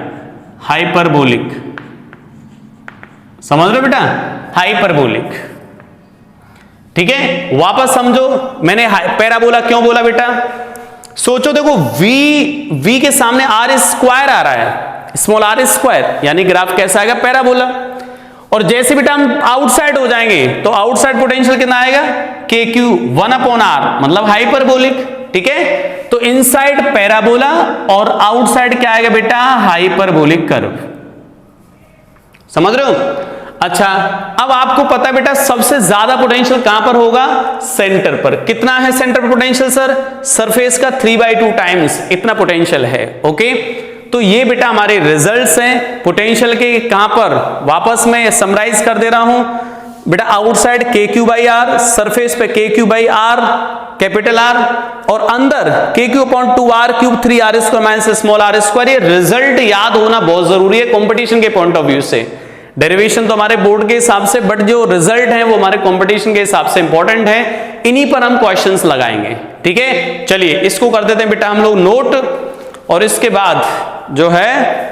हाइपरबोलिक, समझ रहे हो बेटा, हाइपरबोलिक, ठीक है। वापस समझो, मैंने पैराबोला क्यों बोला बेटा, सोचो देखो V के सामने R स्क्वायर आ रहा है, स्मॉल r स्क्वायर, यानी ग्राफ कैसा आएगा पैराबोला। और जैसे बेटा हम आउटसाइड हो जाएंगे तो आउटसाइड पोटेंशियल कितना आएगा, KQ 1/r, मतलब हाइपरबोलिक, ठीक है। तो इनसाइड पैराबोला और आउटसाइड क्या आएगा बेटा, हाइपरबोलिक कर्व, समझ रहे हो। अच्छा, अब आपको पता है बेटा सबसे ज्यादा पोटेंशियल कहां पर होगा, सेंटर पर। कितना है सेंटर पर पोटेंशियल सर, सरफेस का 3/2 टाइम्स इतना पोटेंशियल है, ओके। तो ये बेटा हमारे रिजल्ट्स हैं पोटेंशियल के, कहां पर, वापस मैं समराइज कर दे रहा हूं बेटा, आउटसाइड KQ/R, सरफेस पे KQ/R कैपिटल R, और अंदर KQ/2R³ 3r² minus small r²। ये रिजल्ट याद होना बहुत जरूरी है कंपटीशन के पॉइंट ऑफ व्यू से। डेरिवेशन तो हमारे बोर्ड के हिसाब से, बट जो रिजल्ट है वो हमारे कंपटीशन के हिसाब से इंपॉर्टेंट है, इन्हीं पर हम क्वेश्चंस लगाएंगे, ठीक है। चलिए इसको कर देते हैं बेटा हम लोग नोट, और इसके बाद जो है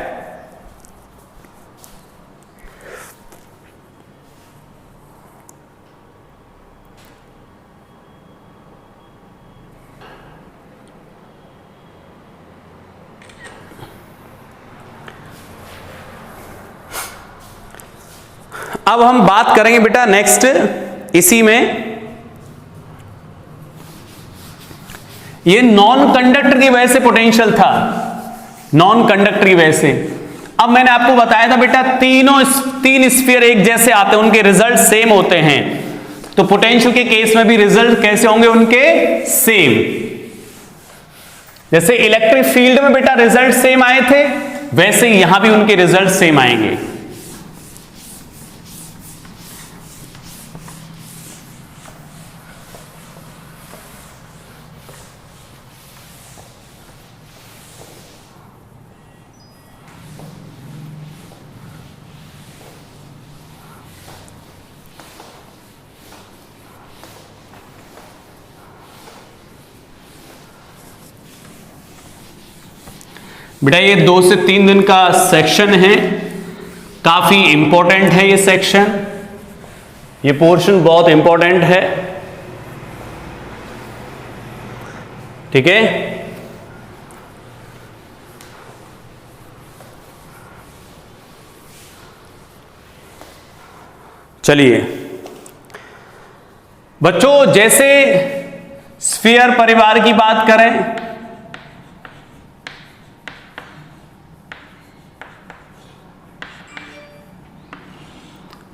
अब हम बात करेंगे बेटा नेक्स्ट, इसी में ये नॉन कंडक्टर की वजह से पोटेंशियल था, नॉन कंडक्टर की वजह से। अब मैंने आपको बताया था बेटा तीन स्फीयर एक जैसे आते हैं, उनके रिजल्ट सेम होते हैं, तो पोटेंशियल के केस में भी रिजल्ट कैसे होंगे उनके, सेम। जैसे इलेक्ट्रिक फील्ड में बेटा रिजल्ट सेम आए थे, वैसे यहां भी उनके रिजल्ट सेम आएंगे। बेटा ये 2 से 3 दिन का सेक्शन है, काफी इंपॉर्टेंट है ये सेक्शन, ये पोर्शन बहुत इंपॉर्टेंट है, ठीक है। चलिए बच्चों, जैसे स्फीयर परिवार की बात करें,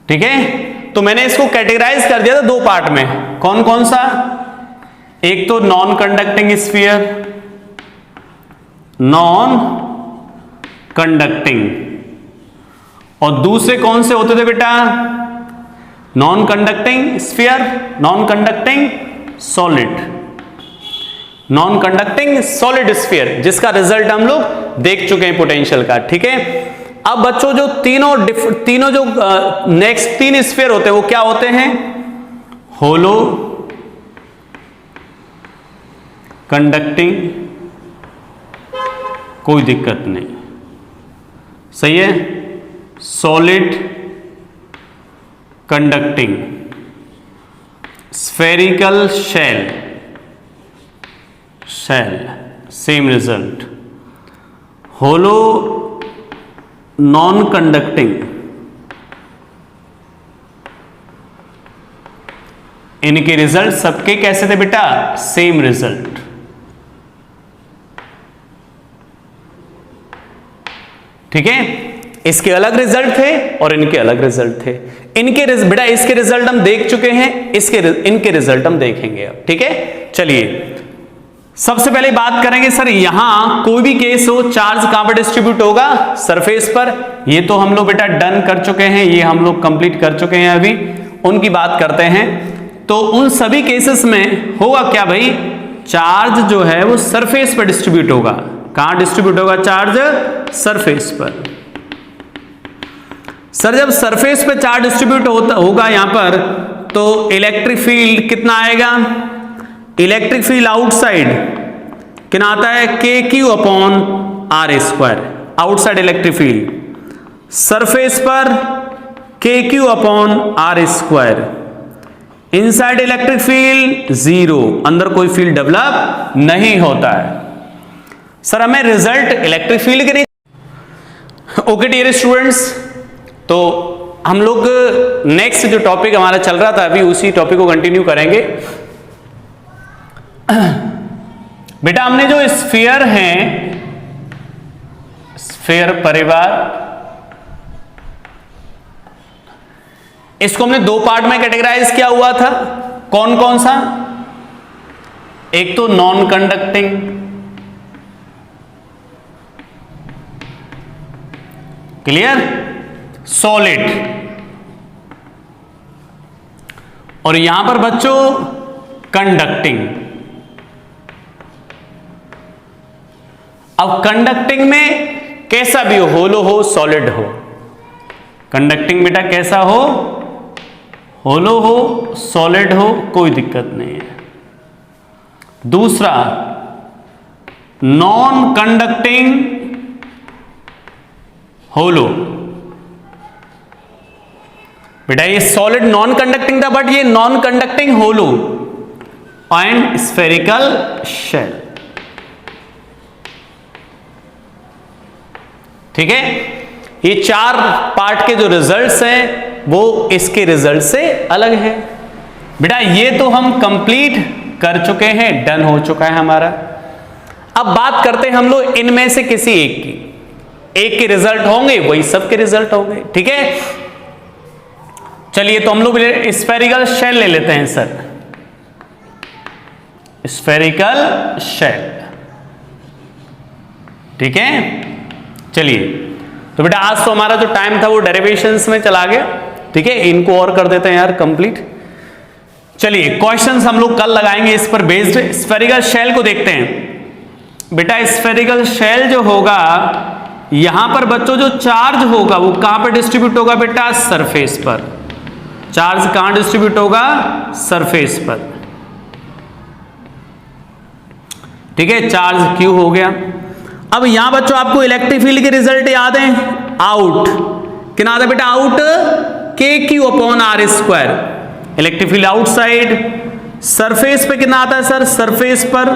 ठीक है, तो मैंने इसको कैटेगराइज कर दिया था 2 पार्ट में। कौन कौन सा, एक तो non conducting sphere, non conducting, और दूसरे कौन से होते थे बेटा, non conducting sphere, non conducting solid, non conducting solid sphere, जिसका रिजल्ट हम लोग देख चुके हैं पोटेंशियल का, ठीक है। अब बच्चों जो तीनों जो नेक्स्ट 3 स्फीयर होते हैं वो क्या होते हैं, होलो कंडक्टिंग, कोई दिक्कत नहीं, सही है, solid conducting, spherical shell, shell, same result. Hollow non conducting, इनके रिजल्ट सबके कैसे थे बेटा? Same result. ठीक है, इसके अलग रिजल्ट थे और इनके अलग रिजल्ट थे। इनके बेटा इसके रिजल्ट हम देख चुके हैं, इनके रिजल्ट हम देखेंगे अब। ठीक है, चलिए सबसे पहले बात करेंगे सर, यहां कोई भी केस हो, चार्ज कहां पर डिस्ट्रीब्यूट होगा? सरफेस पर। ये तो हम लोग बेटा डन कर चुके हैं, ये हम लोग कंप्लीट कर चुके हैं। अभी उनकी बात करते हैं। तो उन सभी केसेस में होगा क्या भाई? चार्ज जो है वो सरफेस पर डिस्ट्रीब्यूट होगा। कहां डिस्ट्रीब्यूट होगा चार्ज? सरफेस पर। सर जब सरफेस पे चार्ज डिस्ट्रीब्यूट होगा यहां पर, तो इलेक्ट्रिक फील्ड कितना आएगा? इलेक्ट्रिक फील्ड आउटसाइड कितना आता है? KQ upon R square, outside electric field. Surface पर KQ upon R square. Inside electric field 0, अंदर कोई फील्ड डेवलप नहीं होता है। सर हमें रिजल्ट इलेक्ट्रिक फील्ड के नहीं। ओके डियर स्टूडेंट्स, तो हम लोग नेक्स्ट जो टॉपिक हमारा चल रहा था अभी उसी टॉपिक को कंटिन्यू करेंगे। बेटा हमने जो स्फीयर हैं, स्फीयर परिवार, इसको हमने दो पार्ट में कैटेगराइज किया हुआ था। कौन कौन सा? एक तो नॉन कंडक्टिंग, क्लियर, सॉलिड, और यहां पर बच्चों कंडक्टिंग। अब कंडक्टिंग में कैसा भी हो, होलो हो सॉलिड हो, कंडक्टिंग बेटा कैसा हो? होलो हो सॉलिड हो, कोई दिक्कत नहीं है। दूसरा नॉन कंडक्टिंग होलो, बेटा ये सॉलिड नॉन कंडक्टिंग था, बट ये non conducting hollow and spherical shell. ठीक है, ये चार पार्ट के जो रिजल्ट्स हैं वो इसके रिजल्ट से अलग है। बेटा ये तो हम कंप्लीट कर चुके हैं, डन हो चुका है हमारा। अब बात करते हैं हम लोग इनमें से किसी एक की। एक के रिजल्ट होंगे वही सबके रिजल्ट होंगे। ठीक है, चलिए तो हम लोग स्फेरिकल शेल ले लेते हैं सर। स्फेरिकल शेल, ठीक है। चलिए तो बेटा आज तो हमारा जो टाइम था वो डेरिवेशंस में चला गया। ठीक है, इनको और कर देते हैं यार कंप्लीट। चलिए क्वेश्चंस हम लोग कल लगाएंगे इस पर बेस्ड। स्फेरिकल शेल को देखते हैं। बेटा स्फेरिकल शेल जो होगा, यहां पर बच्चों जो चार्ज होगा वो कहां पर डिस्ट्रीब्यूट होगा? बेटा सरफेस पर। चार्ज कहां डिस्ट्रीब्यूट होगा? सरफेस पर। ठीक है, चार्ज Q हो गया। अब यहां बच्चों आपको इलेक्ट्रिक फील्ड के रिजल्ट याद हैं? आउट कितना आता है बेटा? Out KQ upon R square. Electric field outside. Surface पे कितना आता है सर? सरफेस पर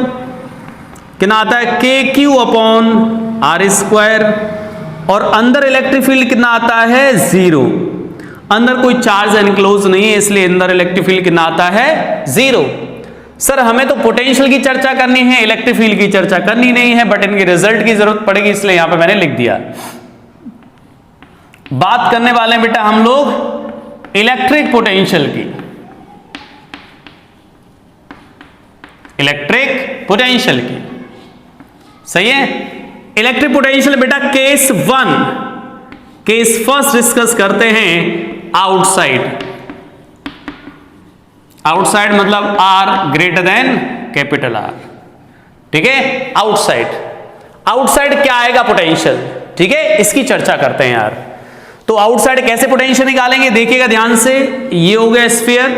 कितना आता है? KQ upon R square. और अंदर इलेक्ट्रिक फील्ड कितना आता है? 0। अंदर कोई चार्ज एनक्लोज नहीं है, इसलिए अंदर इलेक्ट्रिक फील्ड कितना आता है? 0। सर हमें तो पोटेंशियल की चर्चा करनी है, इलेक्ट्रिक फील्ड की चर्चा करनी नहीं है, बट इनके रिजल्ट की जरूरत पड़ेगी, इसलिए यहां पे मैंने लिख दिया। बात करने वाले हैं बेटा हम लोग इलेक्ट्रिक पोटेंशियल की। इलेक्ट्रिक पोटेंशियल की, सही है। इलेक्ट्रिक पोटेंशियल बेटा केस 1, केस फर्स्ट डिस्कस करते हैं आउटसाइड। आउटसाइड मतलब R greater than capital R। ठीक है, आउटसाइड। आउटसाइड क्या आएगा पोटेंशियल? ठीक है, इसकी चर्चा करते हैं यार। तो आउटसाइड कैसे पोटेंशियल निकालेंगे देखिएगा ध्यान से। ये हो गया स्फीयर,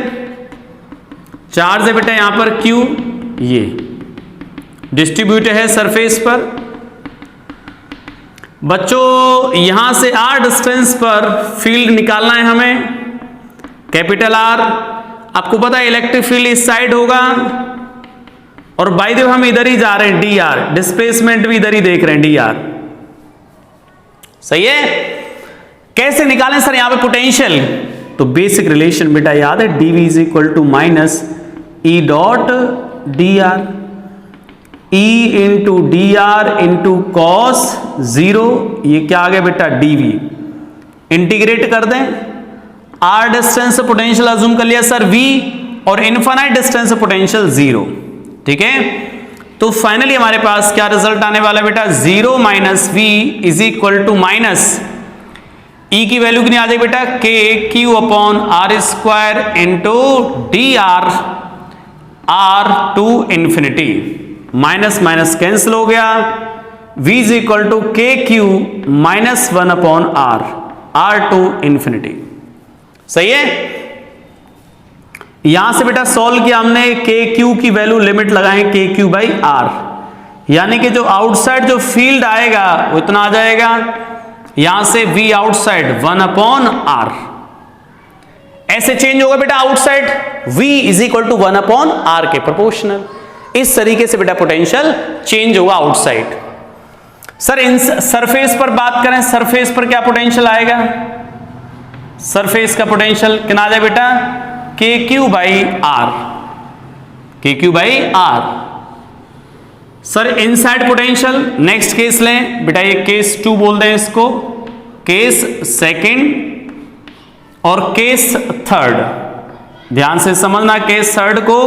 चार्ज है बेटा यहां पर Q, ये डिस्ट्रीब्यूट है सरफेस पर। बच्चों यहां से R डिस्टेंस पर फील्ड निकालना है हमें, कैपिटल R। आपको पता है इलेक्ट्रिक फील्ड इस साइड होगा और बाय द वे हम इधर ही जा रहे हैं, डी आर, डिस्प्लेसमेंट भी इधर ही देख रहे हैं, डी आर। सही है। कैसे निकालें सर यहां पे पोटेंशियल? तो बेसिक रिलेशन बेटा याद है, dv is equal to minus E dot D R, E into D R into cos zero, ये क्या आ गया बेटा dv। इंटीग्रेट कर दें, आर डिस्टेंस से पोटेंशियल अज्यूम कर लिया सर v, और इनफाइनाइट डिस्टेंस से पोटेंशियल जीरो। ठीक है, तो फाइनली हमारे पास क्या रिजल्ट आने वाला है बेटा, zero minus V is equal to minus E की वैल्यू कितनी आ जाएगी बेटा, K Q upon R square into D R, R to infinity, minus minus cancel हो गया, v is equal to K Q minus one upon R to infinity. सही है। यहां से बेटा सॉल्व किया हमने, के क्यू की वैल्यू लिमिट लगाएं के क्यू बाई आर, यानी कि जो आउटसाइड जो फील्ड आएगा वो इतना आ जाएगा, यहां से v outside one upon R, ऐसे चेंज होगा बेटा outside, v is equal to one upon R के प्रोपोर्शनल। इस तरीके से बेटा पोटेंशियल चेंज होगा आउटसाइड। सर इन सरफेस पर बात करें, सरफेस पर क्या पोटेंशियल आएगा, सरफेस का पोटेंशियल कितना आ जाए बेटा, K Q by R, K Q by R. Sir inside potential next case लें बेटा, ये केस 2 बोल दें इसको, केस सेकंड और केस थर्ड, ध्यान से समझना केस थर्ड को।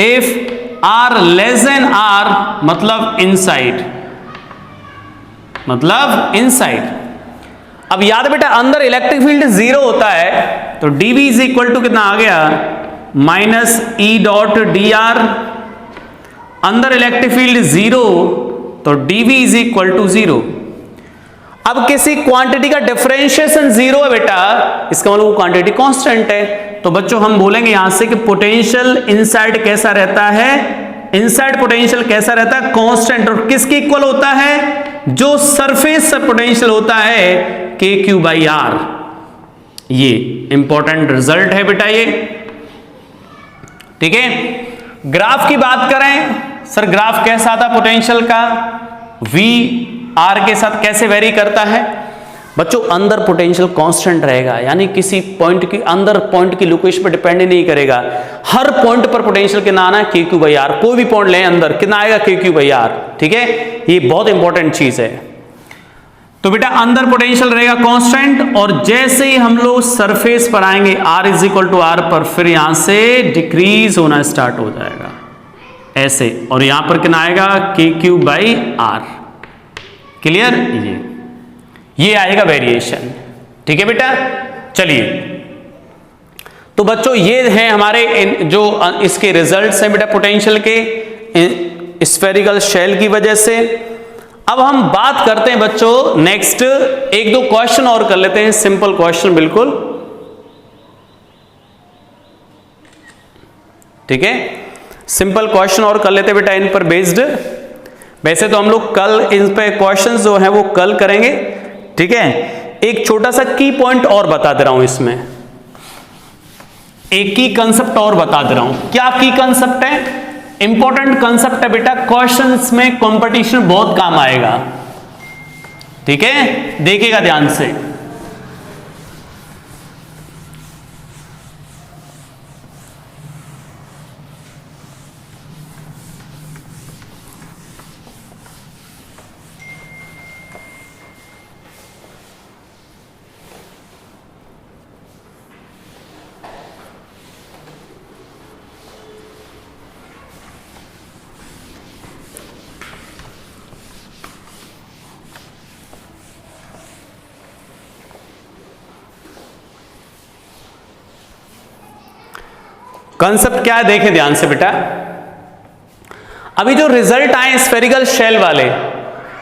If R less than R मतलब इनसाइड, मतलब इनसाइड। अब याद है बेटा अंदर इलेक्ट्रिक फील्ड जीरो होता है, तो dv इज इक्वल टू कितना आ गया, minus E dot D R, अंदर इलेक्ट्रिक फील्ड जीरो, तो dv is equal to zero. अब किसी क्वांटिटी का डिफरेंशिएशन जीरो है बेटा, इसका मतलब वो क्वांटिटी कांस्टेंट है, तो बच्चों हम बोलेंगे यहां से कि पोटेंशियल इनसाइड कैसा रहता है, इनसाइड पोटेंशियल कैसा रहता है, कांस्टेंट। और किसके इक्वल होता है, जो सरफेस से पोटेंशियल होता है के क्यू बाई आर। ये इंपॉर्टेंट रिजल्ट है बेटा ये। ठीक है, ग्राफ की बात करें, सर ग्राफ कैसा आता पोटेंशियल का, v r के साथ कैसे वेरी करता है बच्चों, अंदर पोटेंशियल कांस्टेंट रहेगा, यानी किसी पॉइंट की अंदर पॉइंट की लोकेशन पर डिपेंड नहीं करेगा, हर पॉइंट पर पोटेंशियल कितना आना है, के क्यू बाई आर, कोई भी पॉइंट लें अंदर कितना आएगा, के क्यू बाई आर। ठीक है, ये बहुत इंपॉर्टेंट चीज है। तो बेटा अंदर पोटेंशियल रहेगा कांस्टेंट, और जैसे ही हम लोग सरफेस पर आएंगे r is equal to R पर, फिर यहां से डिक्रीज होना स्टार्ट हो जाएगा ऐसे, और यहां पर कितना आएगा, के क्यू बाई आर। क्लियर, ये आएगा वेरिएशन। ठीक है बेटा, चलिए तो बच्चों ये हैं हमारे जो इसके रिजल्ट्स हैं बेटा पोटेंशियल के स्फेरिकल शेल की वजह से। अब हम बात करते हैं बच्चों नेक्स्ट, एक दो क्वेश्चन और कर लेते हैं, सिंपल क्वेश्चन बिल्कुल। ठीक है, सिंपल क्वेश्चन और कर लेते हैं बेटा इन पर बेस्ड। वैसे तो हम लोग कल इन पे क्वेश्चंस जो हैं वो कल करेंगे। ठीक है, एक छोटा सा की पॉइंट और बता दे रहा हूं इसमें, एक की कंसेप्ट और बता दे रहा हूं। क्या की कंसेप्ट है, इंपॉर्टेंट कंसेप्ट है बेटा, क्वेश्चंस में कंपटीशन बहुत काम आएगा। ठीक है, देखिएगा ध्यान से। कंसेप्ट क्या है देखें ध्यान से बेटा। अभी जो रिजल्ट आए स्फेरिकल शेल वाले,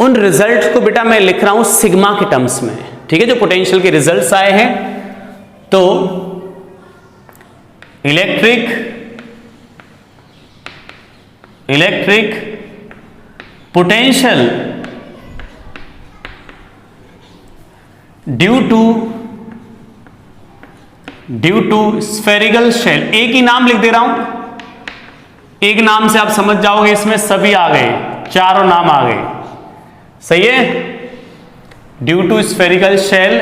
उन रिजल्ट को बेटा मैं लिख रहा हूं सिग्मा के टर्म्स में। ठीक है, जो पोटेंशियल के रिजल्ट्स आए हैं, तो electric potential due to spherical shell, एक ही नाम लिख दे रहा हूं, एक नाम से आप समझ जाओगे इसमें सभी आ गए, चारों नाम आ गए। सही है। Due to spherical shell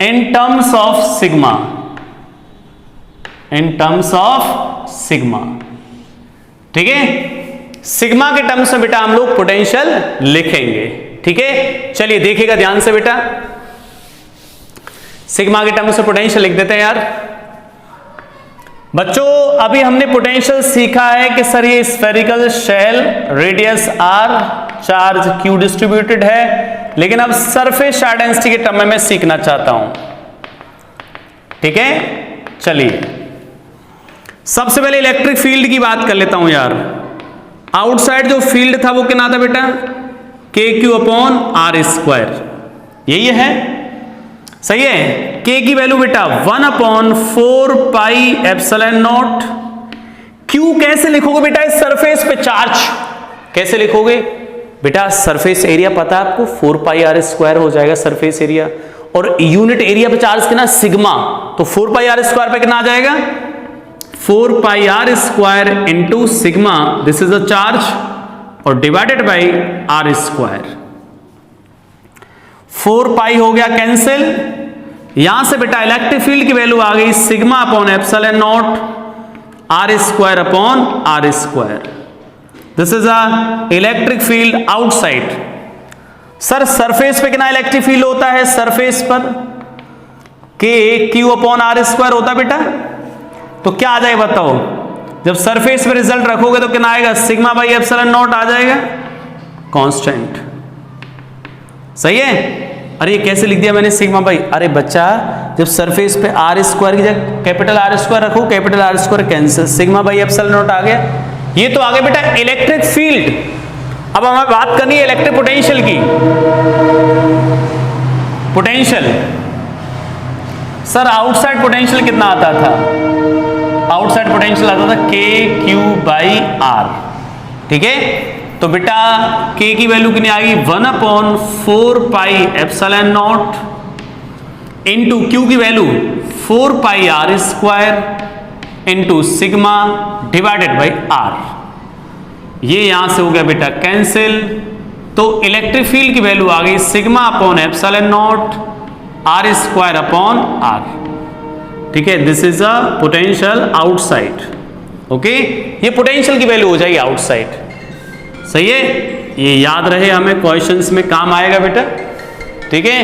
in terms of sigma, in terms of sigma. ठीक है, सिग्मा के टर्म्स में बेटा हम लोग पोटेंशियल लिखेंगे। ठीक है, चलिए देखिएगा ध्यान से बेटा, सिग्मा के टर्म्स में पोटेंशियल लिख देते हैं यार। बच्चों अभी हमने पोटेंशियल सीखा है कि सर ये spherical shell, radius r, charge q distributed है, लेकिन अब सरफेस चार्ज डेंसिटी के टर्म में मैं सीखना चाहता हूं। ठीक है, चलिए सबसे पहले इलेक्ट्रिक फील्ड की बात कर लेता हूं यार। आउटसाइड जो फील्ड था वो कितना था बेटा, KQ/r², यही है। सही है। K की वैल्यू बेटा 1/4πε0। Q कैसे लिखोगे बेटा, इस सरफेस पे चार्ज कैसे लिखोगे बेटा, सरफेस एरिया पता है आपको 4πr² हो जाएगा सरफेस एरिया, और यूनिट एरिया पे चार्ज कितना, सिग्मा, तो 4πr² पे कितना आ जाएगा, 4πr² into sigma, this is a charge, और डिवाइडेड बाई r²। 4π हो गया कैंसिल। यहां से बेटा इलेक्ट्रिक फील्ड की वैल्यू आ गई σ/ε0 r²/r²। This is a electric field outside. Sir surface पे कितना इलेक्ट्रिक फील्ड होता है, सरफेस पर KQ/r² होता बेटा, तो क्या आ जाएगा बताओ, जब सरफेस पे रिजल्ट रखोगे तो कितना आएगा, σ/ε0 आ जाएगा, कांस्टेंट। सही है। अरे ये कैसे लिख दिया मैंने σ/, अरे बच्चा जब सरफेस पे r² की जगह कैपिटल R² रखो, कैपिटल R² कैंसिल, σ/ε0 आ गया। ये तो आ गया बेटा इलेक्ट्रिक फील्ड। अब हमें बात करनी है इलेक्ट्रिक पोटेंशियल की। पोटेंशियल सर आउटसाइड पोटेंशियल कितना आता था, आउटसाइड पोटेंशियल आता था KQ/r। ठीक है, तो बेटा K की वैल्यू कितनी आ गई, 1/4πε0 इंटू Q की value 4πr² into sigma divided by r। ये यहां से हो गया बेटा कैंसिल, तो इलेक्ट्रिक फील्ड की वैल्यू आ गई σ/ε0 r²/r। ठीक है, this is a potential outside. Okay, ये पोटेंशियल की वैल्यू हो जाएगी आउटसाइड। सही है, ये याद रहे, हमें क्वेश्चंस में काम आएगा बेटा। ठीक है,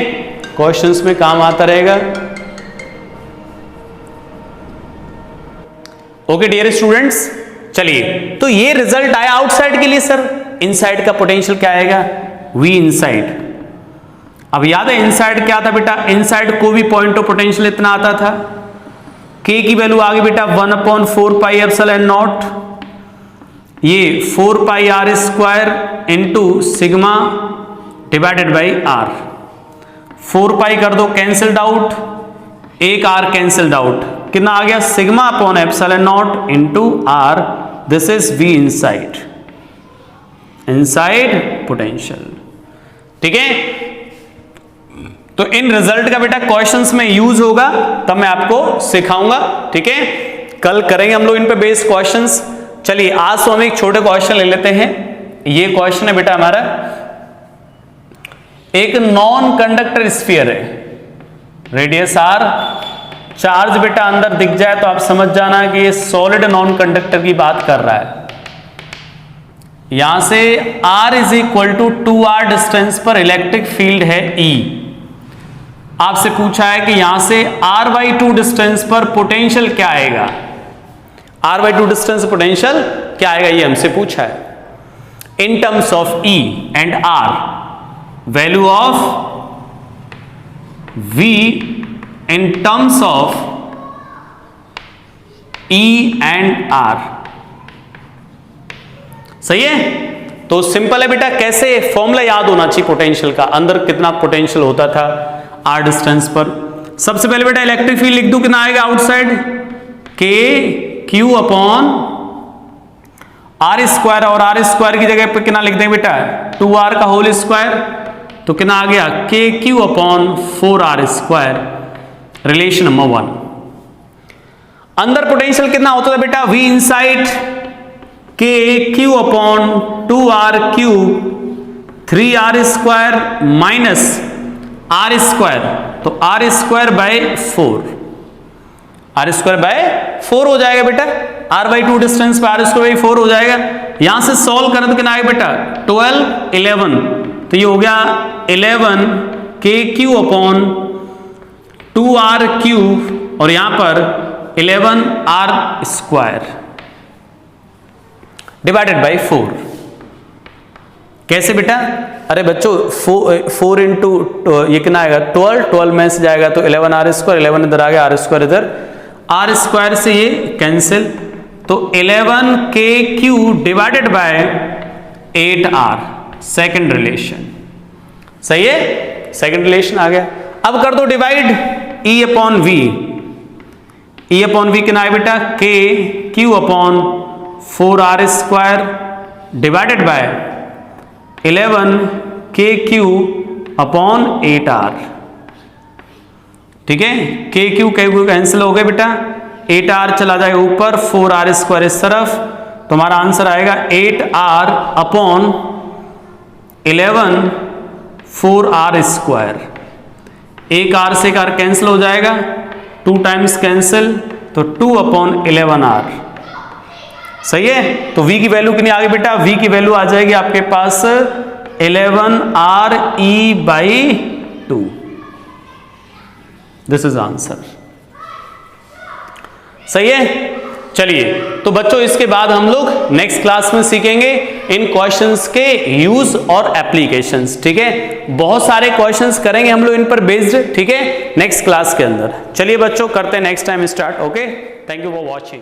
क्वेश्चंस में काम आता रहेगा। ओके डियर स्टूडेंट्स, चलिए तो ये रिजल्ट आया आउटसाइड के लिए। सर इनसाइड का पोटेंशियल क्या आएगा, V इनसाइड। अब याद है इनसाइड क्या था बेटा, इनसाइड को भी पॉइंट ऑफ पोटेंशियल इतना आता था। K की वैल्यू आ गई बेटा 1/4πε0, ये 4πr² into sigma divided by r। 4π कर दो कैंसिल्ड आउट, एक r कैंसिल्ड आउट, कितना आ गया σ/ε0 into r। This is V inside, inside potential. ठीक है, तो इन रिजल्ट का बेटा क्वेश्चंस में यूज होगा, तब मैं आपको सिखाऊंगा। ठीक है, कल करेंगे हम लोग इन पे बेस्ड क्वेश्चंस। चलिए आज तो हम एक छोटे क्वेश्चन ले लेते हैं। ये क्वेश्चन है बेटा हमारा, एक नॉन कंडक्टर स्फीयर है, रेडियस r, चार्ज बेटा अंदर दिख जाए तो आप समझ जाना कि ये सॉलिड नॉन कंडक्टर की बात कर रहा है। यहां से r is equal to 2r distance पर इलेक्ट्रिक फील्ड है E। आपसे पूछा है कि यहां से r/2 डिस्टेंस पर पोटेंशियल क्या आएगा, r/2 डिस्टेंस पोटेंशियल क्या आएगा, ये हमसे पूछा है। इन terms of E and R, value of V in terms of E and R। सही है, तो सिंपल है बेटा, कैसे फॉर्मूला याद होना चाहिए पोटेंशियल का, अंदर कितना पोटेंशियल होता था r डिस्टेंस पर। सबसे पहले बेटा इलेक्ट्रिक फील्ड लिख दूं, कितना आएगा आउटसाइड, KQ/r² और r² की जगह पे कितना लिख दें बेटा 2r का होल स्क्वायर, तो कितना आ गया KQ/4r²। Relation number 1। अंदर पोटेंशियल कितना होता था बेटा V inside K Q upon 2r cube 3r square minus r square, तो r square by 4, r square by 4 हो जाएगा बेटा, r बाई 2 डिस्टेंस पे r स्क्वायर बाई 4 हो जाएगा। यहां से सॉल्व करें तो कितना आएगा बेटा 12 11, तो ये हो गया 11 के क्यू अपॉन 2r क्यूब और यहां पर 11r स्क्वायर डिवाइडेड बाई 4। कैसे बेटा, अरे बच्चों 4 इंटू ये कितना आएगा 12 में से जाएगा तो 11r स्क्वायर, 11 इधर आ गया, r स्क्वायर इधर, r स्क्वायर से ये कैंसिल, तो 11 के Q divided by 8r, second relation. सही है, सेकंड रिलेशन आ गया। अब कर दो divide e upon v, e upon v कितना है बेटा k Q upon 4r square divided by 11 के क्यू अपॉन 8r। ठीक है, के क्यू कैंसिल हो गए बेटा, 8r चला जाएगा ऊपर, 4r स्क्वायर इस तरफ, तो हमारा आंसर आएगा 8r अपॉन 11 4r स्क्वायर। एक r से एक r कैंसिल हो जाएगा, 2 टाइम्स कैंसिल, तो 2 अपॉन 11r। सही है, तो v की वैल्यू कितनी आ गई बेटा, v की वैल्यू आ जाएगी आपके पास 11r e by 2। This is answer. सही है, चलिए तो बच्चों इसके बाद हम लोग नेक्स्ट क्लास में सीखेंगे इन क्वेश्चंस के यूज और एप्लीकेशंस। ठीक है, बहुत सारे क्वेश्चंस करेंगे हम लोग इन पर बेस्ड, ठीक है, नेक्स्ट क्लास के अंदर। चलिए बच्चों करते हैं next time start. Okay, thank you for watching.